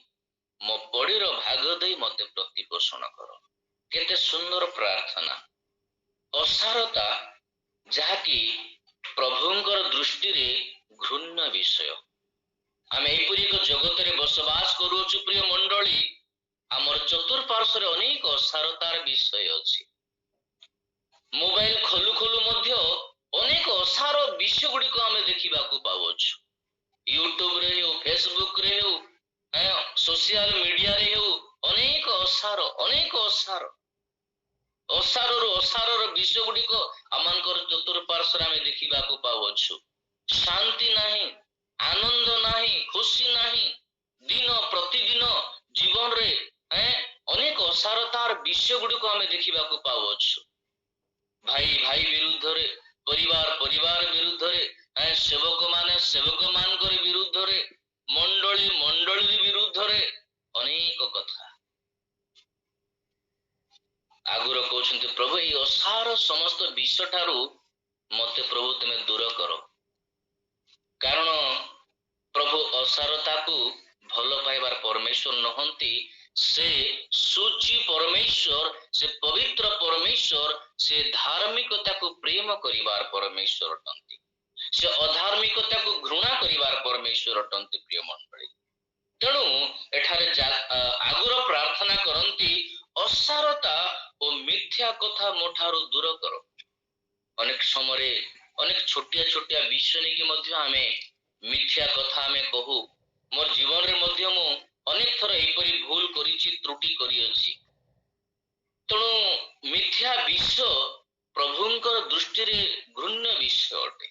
ମୋ ପଡ଼ିର ଭାଗ ଦେଇ ମୋତେ ପ୍ରତିପୋଷଣ କର। କେତେ ସୁନ୍ଦର ପ୍ରାର୍ଥନା। ଅସାରତା, ଯାହାକି ପ୍ରଭୁଙ୍କର ଦୃଷ୍ଟିରେ ଘୃଣ୍ୟ ବିଷୟ। ଆମେ ଏପରି ଏକ ଜଗତରେ ବସବାସ କରୁଅଛୁ ପ୍ରିୟ ମଣ୍ଡଳୀ, ଆମର ଚତୁଃପାର୍ଶ୍ୱରେ ଅନେକ ଅସାରତାର ବିଷୟ ଅଛି। ମୋବାଇଲ ଖୋଲୁ ଖୋଲୁ ମଧ୍ୟ ଅନେକ ଅସାର ବିଷୟ ଗୁଡ଼ିକ ଆମେ ଦେଖିବାକୁ ପାଉଅଛୁ। ୟୁଟ୍ୟୁବରେ ହେଉ, ଫେସବୁକରେ ହେଉ, ସୋସିଆଲ ମିଡିଆରେ ହେଉ, ଅନେକ ଅସାର ଅସାରର ବିଷ ଗୁଡ଼ିକ ଆମମାନଙ୍କର ଚତୁଃପାର୍ଶ୍ୱରେ ଆମେ ଦେଖିବାକୁ ପାଉଅଛୁ। ଶାନ୍ତି ନାହିଁ, ଆନନ୍ଦ ନାହିଁ, ଖୁସି ନାହିଁ। ଦିନ ପ୍ରତିଦିନ ଜୀବନରେ ଅନେକ ଅସାରତାର ବିଷୟ ଗୁଡ଼ିକ ଆମେ ଦେଖିବାକୁ ପାଉଅଛୁ। ଭାଇ ଭାଇ ବିରୁଦ୍ଧରେ, ପରିବାର ବିରୁଦ୍ଧରେ, ସେବକ ମାନଙ୍କର ବିରୁଦ୍ଧରେ, ମଣ୍ଡଳୀ ବିରୁଦ୍ଧରେ ଅନେକ କଥା। ଆଗରୁ କହୁଛନ୍ତି ପ୍ରଭୁ ଏଇ ଅସାର ସମସ୍ତ ବିଷ ଠାରୁ ମତେ ପ୍ରଭୁ ତୁମେ ଦୂର କର। କାରଣ ପ୍ରଭୁ ଅସାରତାକୁ ଭଲ ପାଇବାର ପରମେଶ୍ୱର ନୁହନ୍ତି। ସେ ସୂଚି ପରମେଶ୍ୱର, ସେ ପବିତ୍ର ପରମେଶ୍ୱର, ସେ ଧାର୍ମିକତାକୁ ପ୍ରେମ କରିବାର ପରମେଶ୍ୱର ଅଟନ୍ତି। ସେ ଅଧାର୍ମିକତାକୁ ଘୃଣା କରିବାର ପରମେଶ୍ୱର ଅଟନ୍ତି। ପ୍ରିୟ ମଣ୍ଡଳୀ, ତେଣୁ ଏଠାରେ ଆଗରୁ ପ୍ରାର୍ଥନା କରନ୍ତି ଅସାରତା ଓ ମିଥ୍ୟା କଥା ମୋ ଠାରୁ ଦୂର କର। ଅନେକ ସମୟରେ ଅନେକ ଛୋଟିଆ ବିଷୟ ନେଇକି ମଧ୍ୟ ଆମେ ମିଥ୍ୟା କଥା ଆମେ କହୁ। ମୋର ଜୀବନରେ ମଧ୍ୟ ମୁଁ ଅନେକ ଥର ଏପରି ଭୁଲ କରିଛି, ତ୍ରୁଟି କରିଅଛି। ତେଣୁ ମିଥ୍ୟା ବିଷ ପ୍ରଭୁଙ୍କର ଦୃଷ୍ଟିରେ ଘୃଣ୍ୟ ବିଷୟ ଅଟେ।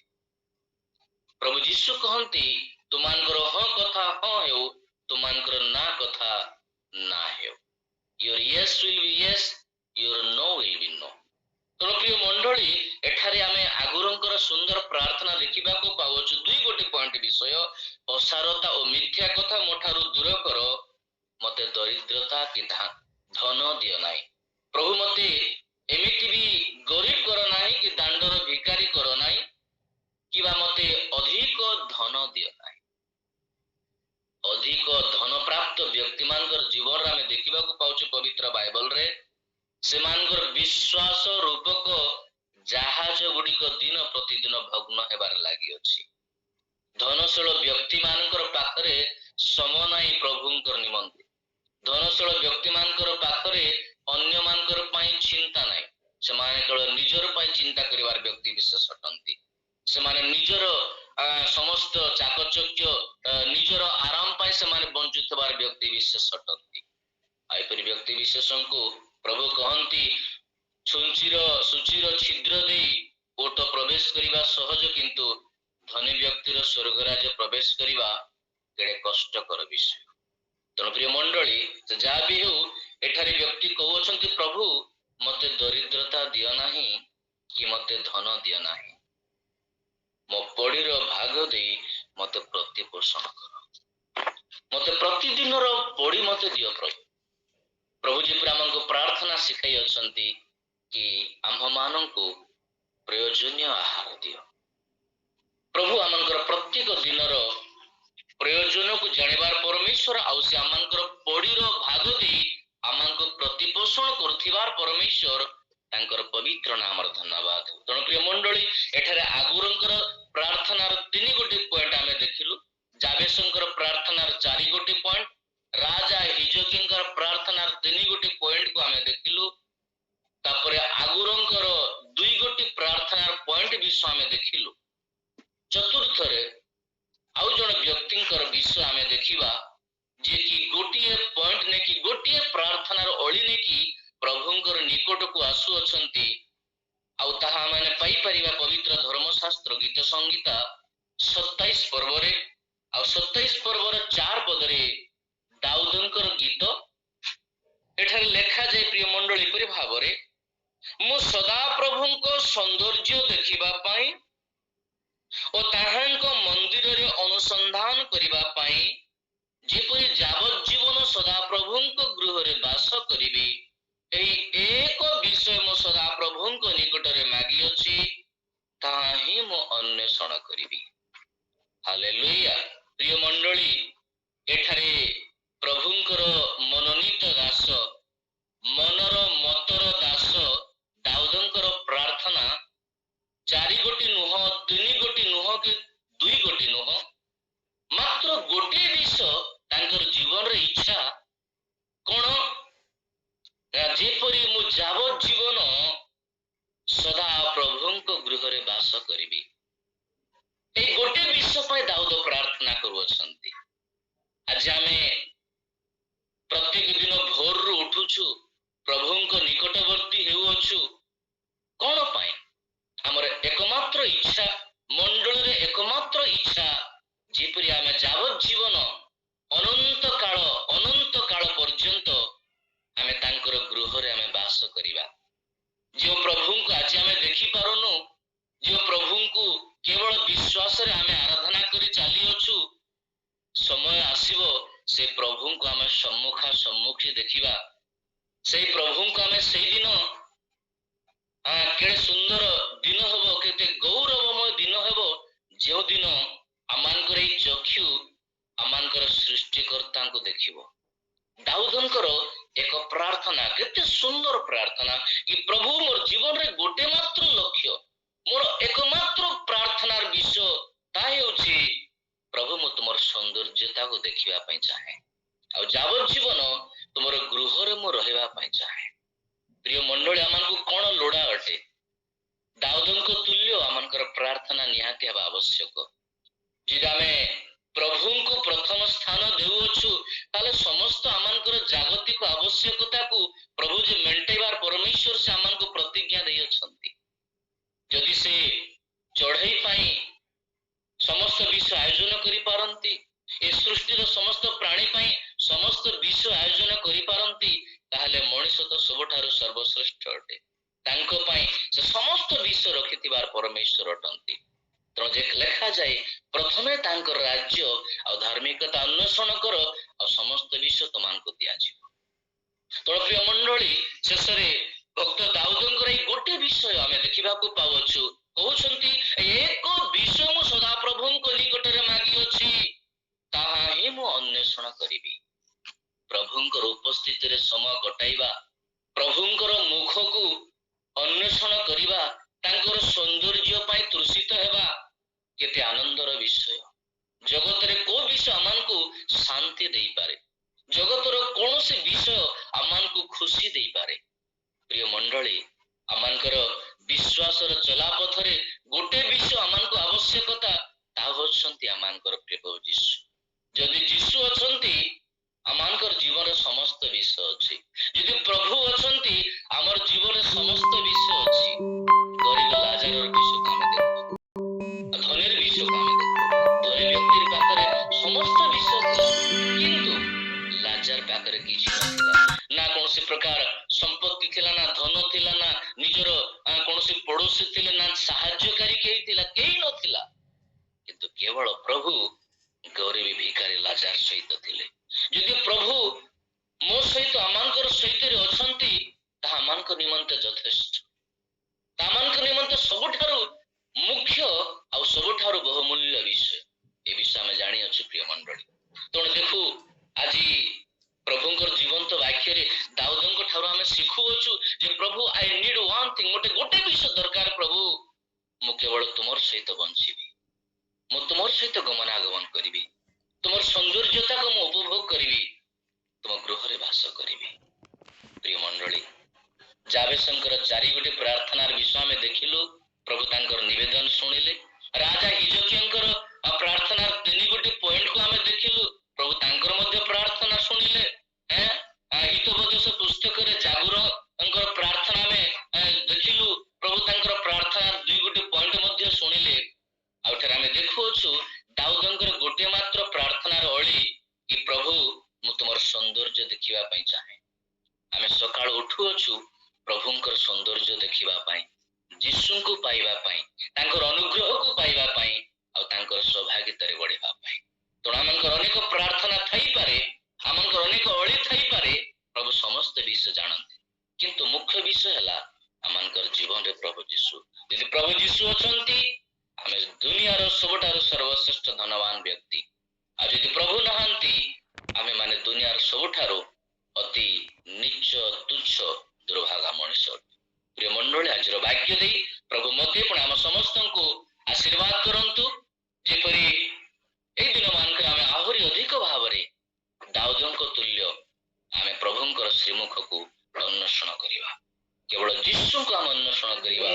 ପ୍ରଭୁ ଯୀଶୁ କହନ୍ତି ତୁମାନଙ୍କର ହଁ କଥା ହଁ ହେଉ, ତୁମାନଙ୍କର ନା କଥା ନା ହେଉ। Your yes will be yes, your no will be no। ତେଣୁ ପ୍ରିୟ ମଣ୍ଡଳୀ, ଏଠାରେ ଆମେ ଆଗୁରଙ୍କର ସୁନ୍ଦର ପ୍ରାର୍ଥନା ଦେଖିବାକୁ ପାଉଛୁ। ଗୋଟି ପଏଣ୍ଟ ବିଷୟ, ଅସାରତା ଓ ମିଥ୍ୟା କଥା ମୋ ଠାରୁ ଦୂର କର, ମତେ ଦରିଦ୍ରତା କି ଧନ ଦିଅ ନାହିଁ। ପ୍ରଭୁ ମତେ ଏମିତି ବି ଗରିବ କର ନାହିଁ, କି ଦାଣ୍ଡର ଭିକାରୀ କର ନାହିଁ, କିବା ମତେ ଅଧିକ ଧନ ଦିଅ ନାହିଁ। ଅଧିକ ଧନ ପ୍ରାପ୍ତ ବ୍ୟକ୍ତି ମାନଙ୍କର ଜୀବନରେ ଆମେ ଦେଖିବାକୁ ପାଉଛୁ ପବିତ୍ର ବାଇବଲରେ, ସେମାନଙ୍କର ବିଶ୍ୱାସ ରୂପକ ଜାହାଜ ଗୁଡ଼ିକ ଦିନ ପ୍ରତିଦିନ ଭଗ୍ନ ହେବାରେ ଲାଗିଅଛି। ଧନଶୀଳ ବ୍ୟକ୍ତି ମାନଙ୍କର ପାଖରେ ସମୟ ନାହିଁ ପ୍ରଭୁଙ୍କର ନିମନ୍ତେ। ଧନଶୀଳ ବ୍ୟକ୍ତି ମାନଙ୍କର ପାଖରେ ଅନ୍ୟ ମାନଙ୍କର ପାଇଁ ଚିନ୍ତା ନାହିଁ। ସେମାନେ କେବଳ ନିଜର ପାଇଁ ଚିନ୍ତା କରିବାର ବ୍ୟକ୍ତି ବିଶେଷ ଅଟନ୍ତି। ସେମାନେ ନିଜର ସମସ୍ତ ଚାକଚକ୍ୟ, ନିଜର ଆରାମ ପାଇଁ ସେମାନେ ବଞ୍ଚୁଥିବାର ବ୍ୟକ୍ତି ବିଶେଷ ଅଟନ୍ତି। ଏପରି ବ୍ୟକ୍ତି ବିଶେଷଙ୍କୁ ପ୍ରଭୁ କହନ୍ତି ସୂଚୀର ଛିଦ୍ର ଦେଇ ଓଟ ପ୍ରବେଶ କରିବା ସହଜ, କିନ୍ତୁ ଧନୀ ବ୍ୟକ୍ତିର ସ୍ୱର୍ଗରାଜ୍ୟ ପ୍ରବେଶ କରିବା କେଡ଼େ କଷ୍ଟକର ବିଷୟ। ତେଣୁ ପ୍ରିୟ ମଣ୍ଡଳୀ, ଯାହା ବି ହେଉ, ଏଠାରେ ବ୍ୟକ୍ତି କହୁଅଛନ୍ତି ପ୍ରଭୁ ମତେ ଦରିଦ୍ରତା ଦିଅ ନାହିଁ, କି ମତେ ଧନ ଦିଅ ନାହିଁ। ମୋ ପଡ଼ିର ଭାଗ ଦେଇ ମତେ ପ୍ରତିପୋଷଣ କର। ମତେ ପ୍ରତିଦିନର ପଡ଼ି ମତେ ଦିଅ ପ୍ରଭୁ। ପ୍ରଭୁ ଯେପରି ଆମକୁ ପ୍ରାର୍ଥନା ଶିଖାଇ ଅଛନ୍ତି କି ଆମ୍ଭମାନଙ୍କୁ ପ୍ରୟୋଜନୀୟ ଆହାର ଦିଅ। ପ୍ରଭୁ ଆମଙ୍କର ପ୍ରତ୍ୟେକ ଦିନର ପ୍ରୟୋଜନକୁ ଜାଣିବାର ପରମେଶ୍ୱର, ଆଉ ସେ ଆମଙ୍କର ପଡ଼ିର ଭାଗ ଦେଇ ଆମକୁ ପ୍ରତିପୋଷଣ କରୁଥିବାର ପରମେଶ୍ୱର, ତାଙ୍କର ପବିତ୍ର ନାମର ଧନ୍ୟବାଦ। ତେଣୁ ପ୍ରିୟ ମଣ୍ଡଳୀ, ଏଠାରେ ଆଗୁରଙ୍କର ପ୍ରାର୍ଥନାର 3 ଗୋଟି ପଏଣ୍ଟ ଆମେ ଦେଖିଲୁ। ଯାବେସଙ୍କର ପ୍ରାର୍ଥନାର 4 ଗୋଟି ପଏଣ୍ଟ, ରାଜା ହିଜକିଙ୍କର ପ୍ରାର୍ଥନାର 3 ଗୋଟି ପଏଣ୍ଟକୁ ଆମେ ଦେଖିଲୁ। ତାପରେ ଆଗୁରଙ୍କର 2 ଗୋଟି ପ୍ରାର୍ଥନାର ପଏଣ୍ଟ ବିଷୟ ଆମେ ଦେଖିଲୁ। ଚତୁର୍ଥରେ ଆଉ ଜଣେ ବ୍ୟକ୍ତିଙ୍କର ବିଷୟ ଆମେ ଦେଖିବା, ଯିଏ କି ଗୋଟିଏ ପଏଣ୍ଟ ନେଇକି, ଗୋଟିଏ ପ୍ରାର୍ଥନାର ଅଳି ନେଇକି ପ୍ରଭୁଙ୍କର ନିକଟକୁ ଆସୁଅଛନ୍ତି। ଆଉ ତାହା ଆମେ ପାଇପାରିବା ପବିତ୍ର ଧର୍ମଶାସ୍ତ୍ର ଗୀତ ସଂହିତା 27 ପର୍ବରେ। ଆଉ 27 ପର୍ବର 4 ପଦରେ ଦାଉଦଙ୍କର ଗୀତ ଏଠାରେ ଲେଖାଯାଏ ପ୍ରିୟ ମଣ୍ଡଳୀ ଏପରି ଭାବରେ, ମୁଁ ସଦା ପ୍ରଭୁଙ୍କ ସୌନ୍ଦର୍ଯ୍ୟ ଦେଖିବା ପାଇଁ ଓ ତାହାଙ୍କ ମନ୍ଦିରରେ ଅନୁସନ୍ଧାନ କରିବା ପାଇଁ ଯେପରି ଯାବଜ୍ଜୀବନ ସଦାପ୍ରଭୁଙ୍କ ଗୃହରେ ବାସ କରିବି, ଏହି ଏକ ବିଷୟ ମୁଁ ସଦାପ୍ରଭୁଙ୍କ ନିକଟରେ ମାଗିଅଛି, ତାହା ହିଁ ମୁଁ ଅନ୍ୱେଷଣ କରିବି। ହାଲେଲୁୟା। ପ୍ରିୟ ମଣ୍ଡଳୀ, ଏଠାରେ ପ୍ରଭୁଙ୍କର ମନୋନୀତ ଦାସ, ମନର ମତର ଦାସ ଦାଉଦଙ୍କର ପ୍ରାର୍ଥନା 4 ଗୋଟି ନୁହଁ, 3 ଗୋଟି ନୁହଁ, କି 2 ଗୋଟି ନୁହଁ, ମାତ୍ର ଗୋଟିଏ ବିଷୟ ତାଙ୍କର ଜୀବନର ଇଚ୍ଛା କଣ? ଯେପରି ମୁଁ ଯାବଜ୍ଜୀବନ ସଦା ପ୍ରଭୁଙ୍କ ଗୃହରେ ବାସ କରିବି। এই ଗୋଟେ ବିଷୟ ପାଇଁ ଦାଉଦ ପ୍ରାର୍ଥନା କରୁଅଛନ୍ତି। ଆଜି ଆମେ ପ୍ରତ୍ୟେକ ଦିନ ଭୋରରୁ ଉଠୁଛୁ, ପ୍ରଭୁଙ୍କ ନିକଟବର୍ତ୍ତୀ ହେଉଅଛୁ। ଅଛୁ କଣ ପାଇଁ? ଆମର ଏକମାତ୍ର ଇଚ୍ଛା, ମଣ୍ଡଳରେ ଏକମାତ୍ର ଇଚ୍ଛା, ଯେପରି ଆମେ ଯାବଜ୍ଜୀବନ ଅନନ୍ତ କାଳ ପର୍ଯ୍ୟନ୍ତ ଆମେ ତାଙ୍କର ଗୃହରେ ଆମେ ବାସ କରିବା। ଯେଉଁ ପ୍ରଭୁଙ୍କୁ ଆଜି ଆମେ ଦେଖିପାରୁନୁ, ଯେଉଁ ପ୍ରଭୁଙ୍କୁ କେବଳ ବିଶ୍ୱାସରେ ଆମେ ଆରାଧନା କରି ଚାଲିଅଛୁ, ସମୟ ଆସିବ ସେ ପ୍ରଭୁଙ୍କୁ ଆମେ ସମ୍ମୁଖୀ ଦେଖିବା। ସେଇ ପ୍ରଭୁଙ୍କୁ ଆମେ ସେଇଦିନ କେତେ ସୁନ୍ଦର ଦିନ ହେବ, କେତେ ଗୌରବମୟ ଦିନ ହେବ, ଯେଉଁ ଦିନ ଆମମାନଙ୍କର ଏଇ ଚକ୍ଷୁ ଆମମାନଙ୍କର ସୃଷ୍ଟିକର୍ତ୍ତାଙ୍କୁ ଦେଖିବ। ଦାଉଦଙ୍କର ଏକ ପ୍ରାର୍ଥନା, କେତେ ସୁନ୍ଦର ପ୍ରାର୍ଥନା କି ପ୍ରଭୁ ମୋର ଜୀବନରେ ଗୋଟେ ମାତ୍ର ଲକ୍ଷ୍ୟ, ମୋର ଏକମାତ୍ର ପ୍ରାର୍ଥନାର ବିଷୟ ତାହା ହେଉଛି ପ୍ରଭୁ ମୁଁ ତୁମର ସୌନ୍ଦର୍ଯ୍ୟତାକୁ ଦେଖିବା ପାଇଁ ଚାହେଁ, ଆଉ ଯାବଜ୍ଜୀବନ ତୁମର ଗୃହରେ ମୁଁ ରହିବା ପାଇଁ ଚାହେଁ। ପ୍ରିୟ ମଣ୍ଡଳୀ, ଆମମାନଙ୍କୁ କଣ ଲୋଡ଼ା ଅଟେ? ଦାଉଦଙ୍କ ତୁଲ୍ୟ ଆମମାନଙ୍କର ପ୍ରାର୍ଥନା ନିହାତି ହେବା ଆବଶ୍ୟକ। ଯଦି ଆମେ ପ୍ରଭୁଙ୍କୁ ପ୍ରଥମ ସ୍ଥାନ ଦେଉଅଛୁ, ତାହେଲେ ସମସ୍ତ ଆମମାନଙ୍କର ଜାଗତିକ ଆବଶ୍ୟକତାକୁ ପ୍ରଭୁ ଯେ ମେଣ୍ଟେଇବାର ପରମେଶ୍ୱର ସେ ଆମମାନଙ୍କୁ ପ୍ରତିଜ୍ଞା ଦେଇଅଛନ୍ତି। ଯଦି ସେ ଚଢ଼େଇ ପାଇଁ ସମସ୍ତ ବିଷୟ ଆୟୋଜନ କରିପାରନ୍ତି, ଏ ସୃଷ୍ଟିର ସମସ୍ତ ପ୍ରାଣୀ ପାଇଁ ସମସ୍ତ ବିଷୟ ଆୟୋଜନ କରିପାରନ୍ତି, ତାହେଲେ ମଣିଷ ତ ସବୁଠାରୁ ସର୍ବଶ୍ରେଷ୍ଠ ଅଟେ। ତାଙ୍କ ପାଇଁ ସେ ସମସ୍ତ ବିଷୟ ରଖିଥିବାର ପରମେଶ୍ୱର ଅଟନ୍ତି। ତେଣୁ ଯେ ଲେଖାଯାଏ, ପ୍ରଥମେ ତାଙ୍କର ରାଜ୍ୟ ଆଉ ଧାର୍ମିକତା ଅନ୍ୱେଷଣ କର, ଆଉ ସମସ୍ତ ବିଷୟ ତୁମମାନଙ୍କୁ ଦିଆଯିବ। ତେଣୁ ପ୍ରିୟ ମଣ୍ଡଳୀ, ଶେଷରେ ଭକ୍ତ ଦାଉଦଙ୍କର ଏଇ ଗୋଟେ ବିଷୟ ଆମେ ଦେଖିବାକୁ ପାଉଅଛୁ। କହୁଛନ୍ତି, ଏକ ବିଷୟ ମୁଁ ସଦାପ୍ରଭୁଙ୍କ ନିକଟରେ ମାଗିଅଛି, ତାହା ହିଁ ମୁଁ ଅନ୍ୱେଷଣ କରିବି। ପ୍ରଭୁଙ୍କର ଉପସ୍ଥିତିରେ ସମୟ କଟାଇବା, ପ୍ରଭୁଙ୍କର ମୁଖକୁ ଅନ୍ୱେଷଣ କରିବା, ତାଙ୍କର ସୌନ୍ଦର୍ଯ୍ୟ ପାଇଁ ତୃଷିତ ହେବା କେତେ ଆନନ୍ଦର ବିଷୟ। ଜଗତରେ କୋଉ ବିଷୟ ଆମମାନଙ୍କୁ ଶାନ୍ତି ଦେଇପାରେ? ଜଗତର କୌଣସି ବିଷୟ ଆମମାନଙ୍କୁ ଖୁସି ଦେଇପାରେ? ପ୍ରିୟ ମଣ୍ଡଳୀ, ଆମମାନଙ୍କର ବିଶ୍ୱାସର ଚଲାପଥରେ ଗୋଟେ ବିଷୟ ଆମମାନଙ୍କୁ ଆବଶ୍ୟକତା, ତାହା ହେଉଛନ୍ତି ଆମମାନଙ୍କର ପ୍ରଭୁ ଯୀଶୁ। ଯଦି ଯୀଶୁ ଅଛନ୍ତି, ଆମମାନଙ୍କର ଜୀବନରେ ସମସ୍ତ ବିଷୟ ଅଛି। ଯଦି ପ୍ରଭୁ ଅଛନ୍ତି, ଆମର ଜୀବନରେ ସମସ୍ତ ବିଷୟ ଅଛି। ଗରିବ ଲାଜାରର ବିଷୟକୁ ଆମେ ଦେଖୁ, ଧନୀର ବିଷୟକୁ ଆମେ ଦେଖୁ। ଧନୀ ବ୍ୟକ୍ତିର ପାଖରେ ସମସ୍ତ ବିଷୟ ଥିଲା, କିନ୍ତୁ ଲାଜାର ପାଖରେ କିଛି ନଥିଲା। ନା କୌଣସି ପ୍ରକାର ସମ୍ପତ୍ତି ଥିଲା, ନା ଧନ ଥିଲା, ନା ନିଜର କୌଣସି ପଡୋଶୀ ଥିଲେ, ନା ସାହାଯ୍ୟକାରୀ କେହି ଥିଲା, କେହି ନଥିଲା। କିନ୍ତୁ କେବଳ ପ୍ରଭୁ ଗରିବ ଭିକାରୀ ଲାଜାର ସହିତ ଥିଲେ। ଯଦି ପ୍ରଭୁ ମୋ ସହିତ ଆମମାନଙ୍କର ସହିତରେ ଅଛନ୍ତି, ତାହା ଆମମାନଙ୍କ ନିମନ୍ତେ ଯଥେଷ୍ଟ। ଆମମାନଙ୍କ ନିମନ୍ତେ ସବୁଠାରୁ ମୁଖ୍ୟ ଆଉ ସବୁଠାରୁ ବହୁମୂଲ୍ୟ ବିଷୟ। ଏ ବିଷୟ ଆମେ ଜାଣିଅଛୁ ପ୍ରିୟ ମଣ୍ଡଳୀ। ତେଣୁ ଦେଖୁ, ଆଜି ପ୍ରଭୁଙ୍କର ଜୀବନ୍ତ ବାକ୍ୟରେ ଦାଉଦଙ୍କ ଠାରୁ ଆମେ ଶିଖୁଅଛୁ ଯେ ପ୍ରଭୁ ଆଇ ନିଡ୍ ୱାନ୍ ଥିଙ୍ଗ, ଗୋଟେ ବିଷୟ ଦରକାର ପ୍ରଭୁ, ମୁଁ କେବଳ ତୁମର ସହିତ ବଞ୍ଚିବି, ମୁଁ ତୁମର ସହିତ ଗମନାଗମନ କରିବି, ତୁମର ସୌନ୍ଦର୍ଯ୍ୟତାକୁ ମୁଁ ଉପଭୋଗ କରିବି, ତୁମ ଗୃହରେ ବାସ କରିବି। ପ୍ରିୟ ମଣ୍ଡଳୀ, ଯାବେସଙ୍କର ଚାରିଗୋଟି ପ୍ରାର୍ଥନାର ବିଷୟ ଆମେ ଦେଖିଲୁ। ପ୍ରଭୁ ତାଙ୍କର ନିବେଦନ ଶୁଣିଲେ। ରାଜା ହିଜକିୟାଙ୍କର ପ୍ରାର୍ଥନାର 3 ପଏଣ୍ଟକୁ ଆମେ ଦେଖିଲୁ। ପ୍ରଭୁ ତାଙ୍କର ମଧ୍ୟ ପ୍ରାର୍ଥନା ଶୁଣିଲେ। ହିତୋପଦେଶ ପୁସ୍ତକରେ ଜାଗୁରଙ୍କର ପ୍ରାର୍ଥନା ଆମେ ଦେଖିଲୁ। ପ୍ରଭୁ ତାଙ୍କର ପ୍ରାର୍ଥନାର 2 ପଏଣ୍ଟ ମଧ୍ୟ ଶୁଣିଲେ। ଆଉ ଏଠାରେ ଆମେ ଦେଖୁଅଛୁ ଦାଉଦଙ୍କର ଗୋଟିଏ ମାତ୍ର ପ୍ରାର୍ଥନାର ଅଳି କି ପ୍ରଭୁ ମୁଁ ତୁମର ସୌନ୍ଦର୍ଯ୍ୟ ଦେଖିବା ପାଇଁ ଚାହେଁ। ଆମେ ସକାଳୁ ଉଠୁଅଛୁ ପ୍ରଭୁଙ୍କର ସୌନ୍ଦର୍ଯ୍ୟ ଦେଖିବା ପାଇଁ, ଯୀଶୁଙ୍କୁ ପାଇବା ପାଇଁ, ତାଙ୍କର ଅନୁଗ୍ରହକୁ ପାଇବା ପାଇଁ, ଆଉ ତାଙ୍କର ସୌଭାଗ୍ୟତାରେ ବଢିବା ପାଇଁ। ତେଣୁ ଆମଙ୍କର ଅନେକ ପ୍ରାର୍ଥନା ଥାଇପାରେ, ଆମଙ୍କର ଅନେକ ଅଳି ଥାଇପାରେ, ପ୍ରଭୁ ସମସ୍ତ ବିଷୟ ଜାଣନ୍ତି। କିନ୍ତୁ ମୁଖ୍ୟ ବିଷୟ ହେଲା ଆମମାନଙ୍କର ଜୀବନରେ ପ୍ରଭୁ ଯୀଶୁ। ଯଦି ପ୍ରଭୁ ଯୀଶୁ ଅଛନ୍ତି, ଆମେ ଦୁନିଆର ସବୁଠାରୁ ସର୍ବଶ୍ରେଷ୍ଠ ଧନବାନ ବ୍ୟକ୍ତି। ଆଉ ଯଦି ପ୍ରଭୁ ନାହାନ୍ତି, ଆମେ ମାନେ ଦୁନିଆର ସବୁଠାରୁ ଅତି ନୀଚ ତୁଚ୍ଛ ଦୁର୍ଭାଗା ମଣିଷ। ପ୍ରିୟ ମଣ୍ଡଳୀ, ଆଜିର ବାକ୍ୟ ଦେଇ ପ୍ରଭୁ ମୋତେ ପୁଣି ଆମ ସମସ୍ତଙ୍କୁ ଆଶୀର୍ବାଦ କରନ୍ତୁ, ଯେପରି ଏଇ ଦିନ ମାନଙ୍କରେ ଆମେ ଆହୁରି ଅଧିକ ଭାବରେ ଦାଉଦଙ୍କ ତୁଲ୍ୟ ଆମେ ପ୍ରଭୁଙ୍କର ଶ୍ରୀମୁଖକୁ ଅନ୍ୱେଷଣ କରିବା। କେବଳ ଯୀଶୁଙ୍କୁ ଆମେ ଅନ୍ୱେଷଣ କରିବା।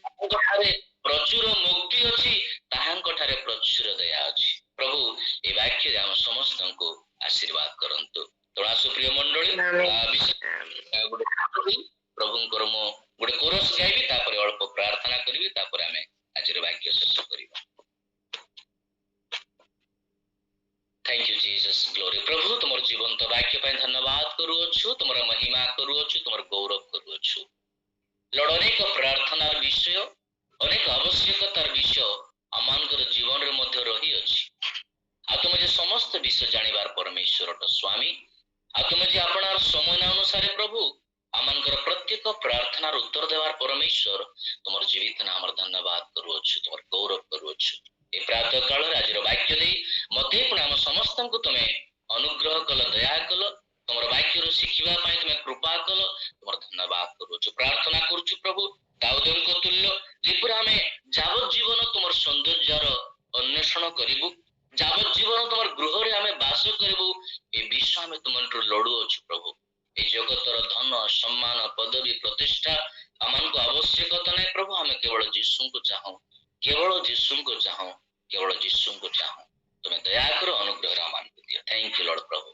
ତାଙ୍କଠାରେ ପ୍ରଚୁର ମୁକ୍ତି ଅଛି, ତାହାଙ୍କଠାରେ ପ୍ରଚୁର ଦୟା ଅଛି। ପ୍ରଭୁ ଏ ବାକ୍ୟରେ ଆମ ସମସ୍ତଙ୍କୁ ଆଶୀର୍ବାଦ କରନ୍ତୁ। ତେଣୁ ଆସୁ ପ୍ରିୟ ମଣ୍ଡଳୀ, ପ୍ରଭୁଙ୍କର ମୁଁ गोटे कोरस गाइबी तापर अल्प प्रार्थना करी तापर आमे आज वाक्य शेष करिबा। Thank you Jesus glory. प्रभु तुमर जीवंत वाक्य पे धन्यवाद करूछु, तुमर महिमा करूछु, तुमर गौरव करूछु। लॉर्ड अनेक प्रार्थनार विषय अनेक आवश्यकतार विषय आमानकर जीवन रे मध्य रही अछि। आ तुम जे समस्त विषय जानिबार परमेश्वर अट स्वामी। आ तुम जे आपणार समय अनुसार प्रभु आमानकर प्रत्येक प्रार्थनार उत्तर देवार परमेश्वर तुमर जीवित नामर धन्यवाद करूछु, तुमर गौरव करूछु। ए प्रातः काल आज वाक्य दे मते पुण आम समस्त को तुम अनुग्रह कल, दया कल, तुमर वाक्य शिखिबा पई तुम कृपा कल, तुमर धन्यवाद करूछु। प्रार्थना करूछु प्रभु दाऊदन को तुल्य जेपुर आमे जावत जीवन तुमर सौंदर्यर अन्वेषण करिबु, जावत जीवन तुमर गृह रे आमे वास करिबु, ए विश्व में तुमंटर लड़ू अच्छु प्रभु। ए जगतर धन सम्मान पदवी प्रतिष्ठा आमान को आवश्यकता नहीं प्रभु। हमें केवल यीशु को चाहूं, केवल यीशु को चाहूं, केवल यीशु को चाहूं। तुम्हें दया करो, अनुग्रह आमान को दियो। थैंक यू लॉर्ड प्रभु।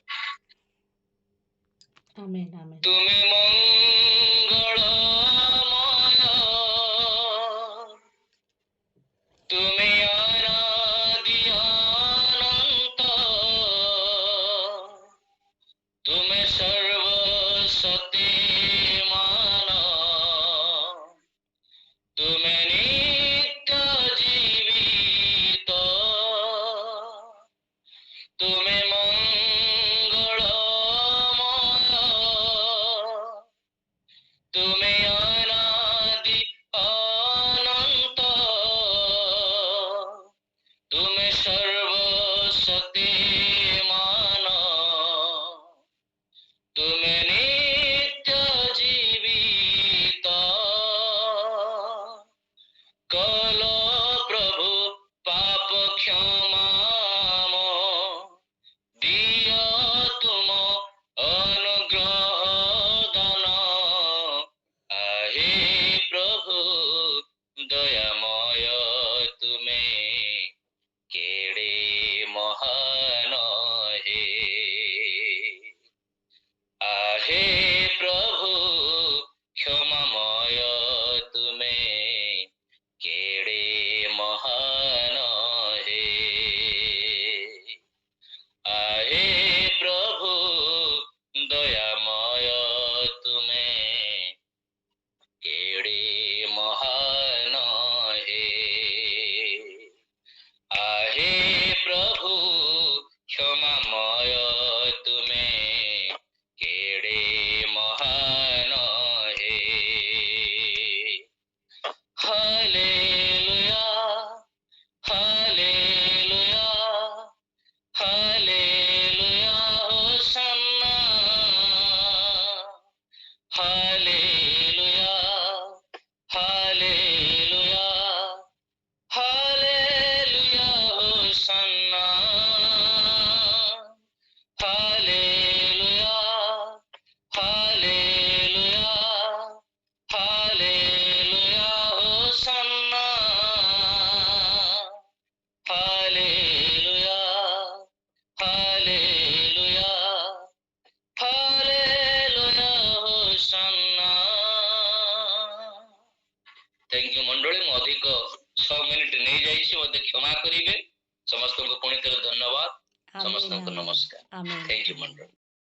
आमेन आमेन। तुम्हें मंगलमय, तुम्हें आराध्य अनंत, तुम्हें सर्वशक्तिमान, तुम्हें नित्य जीवित, तुम्हें मंगलमय, तुम्हें अनादि अनंत, तुम्हें सर्वशक्तिमान, तुम्हें नित्य जीवित, कल प्रभु पाप क्षमा दिय तुम अनुग्रह दान, आहे प्रभु दयामय तुम्हें केड़े महान हे, आहे प्रभु क्षमामय तुम्हें केड़े महान हे, आहे प्रभु दयामय तुम्हें केड़े महान हे, आहे प्रभु क्षमामय तुम्हें केड़े महान हे। हालेलुया हालेलुया हालेलुया होसन्ना, हालेलुया हालेलुया हालेलुया होसन्ना, हालेलुया हालेलुया हालेलुया होसन्ना, हालेलुया हालेलुया हालेलुया होसन्ना। थैंक यू मंडली। मु अधिक 6 मिनिट नहीं जाइए, मत क्षमा करेंगे। समस्त को पुणी धन्यवाद। समस्त को नमस्कार। थैंक यू मंडली।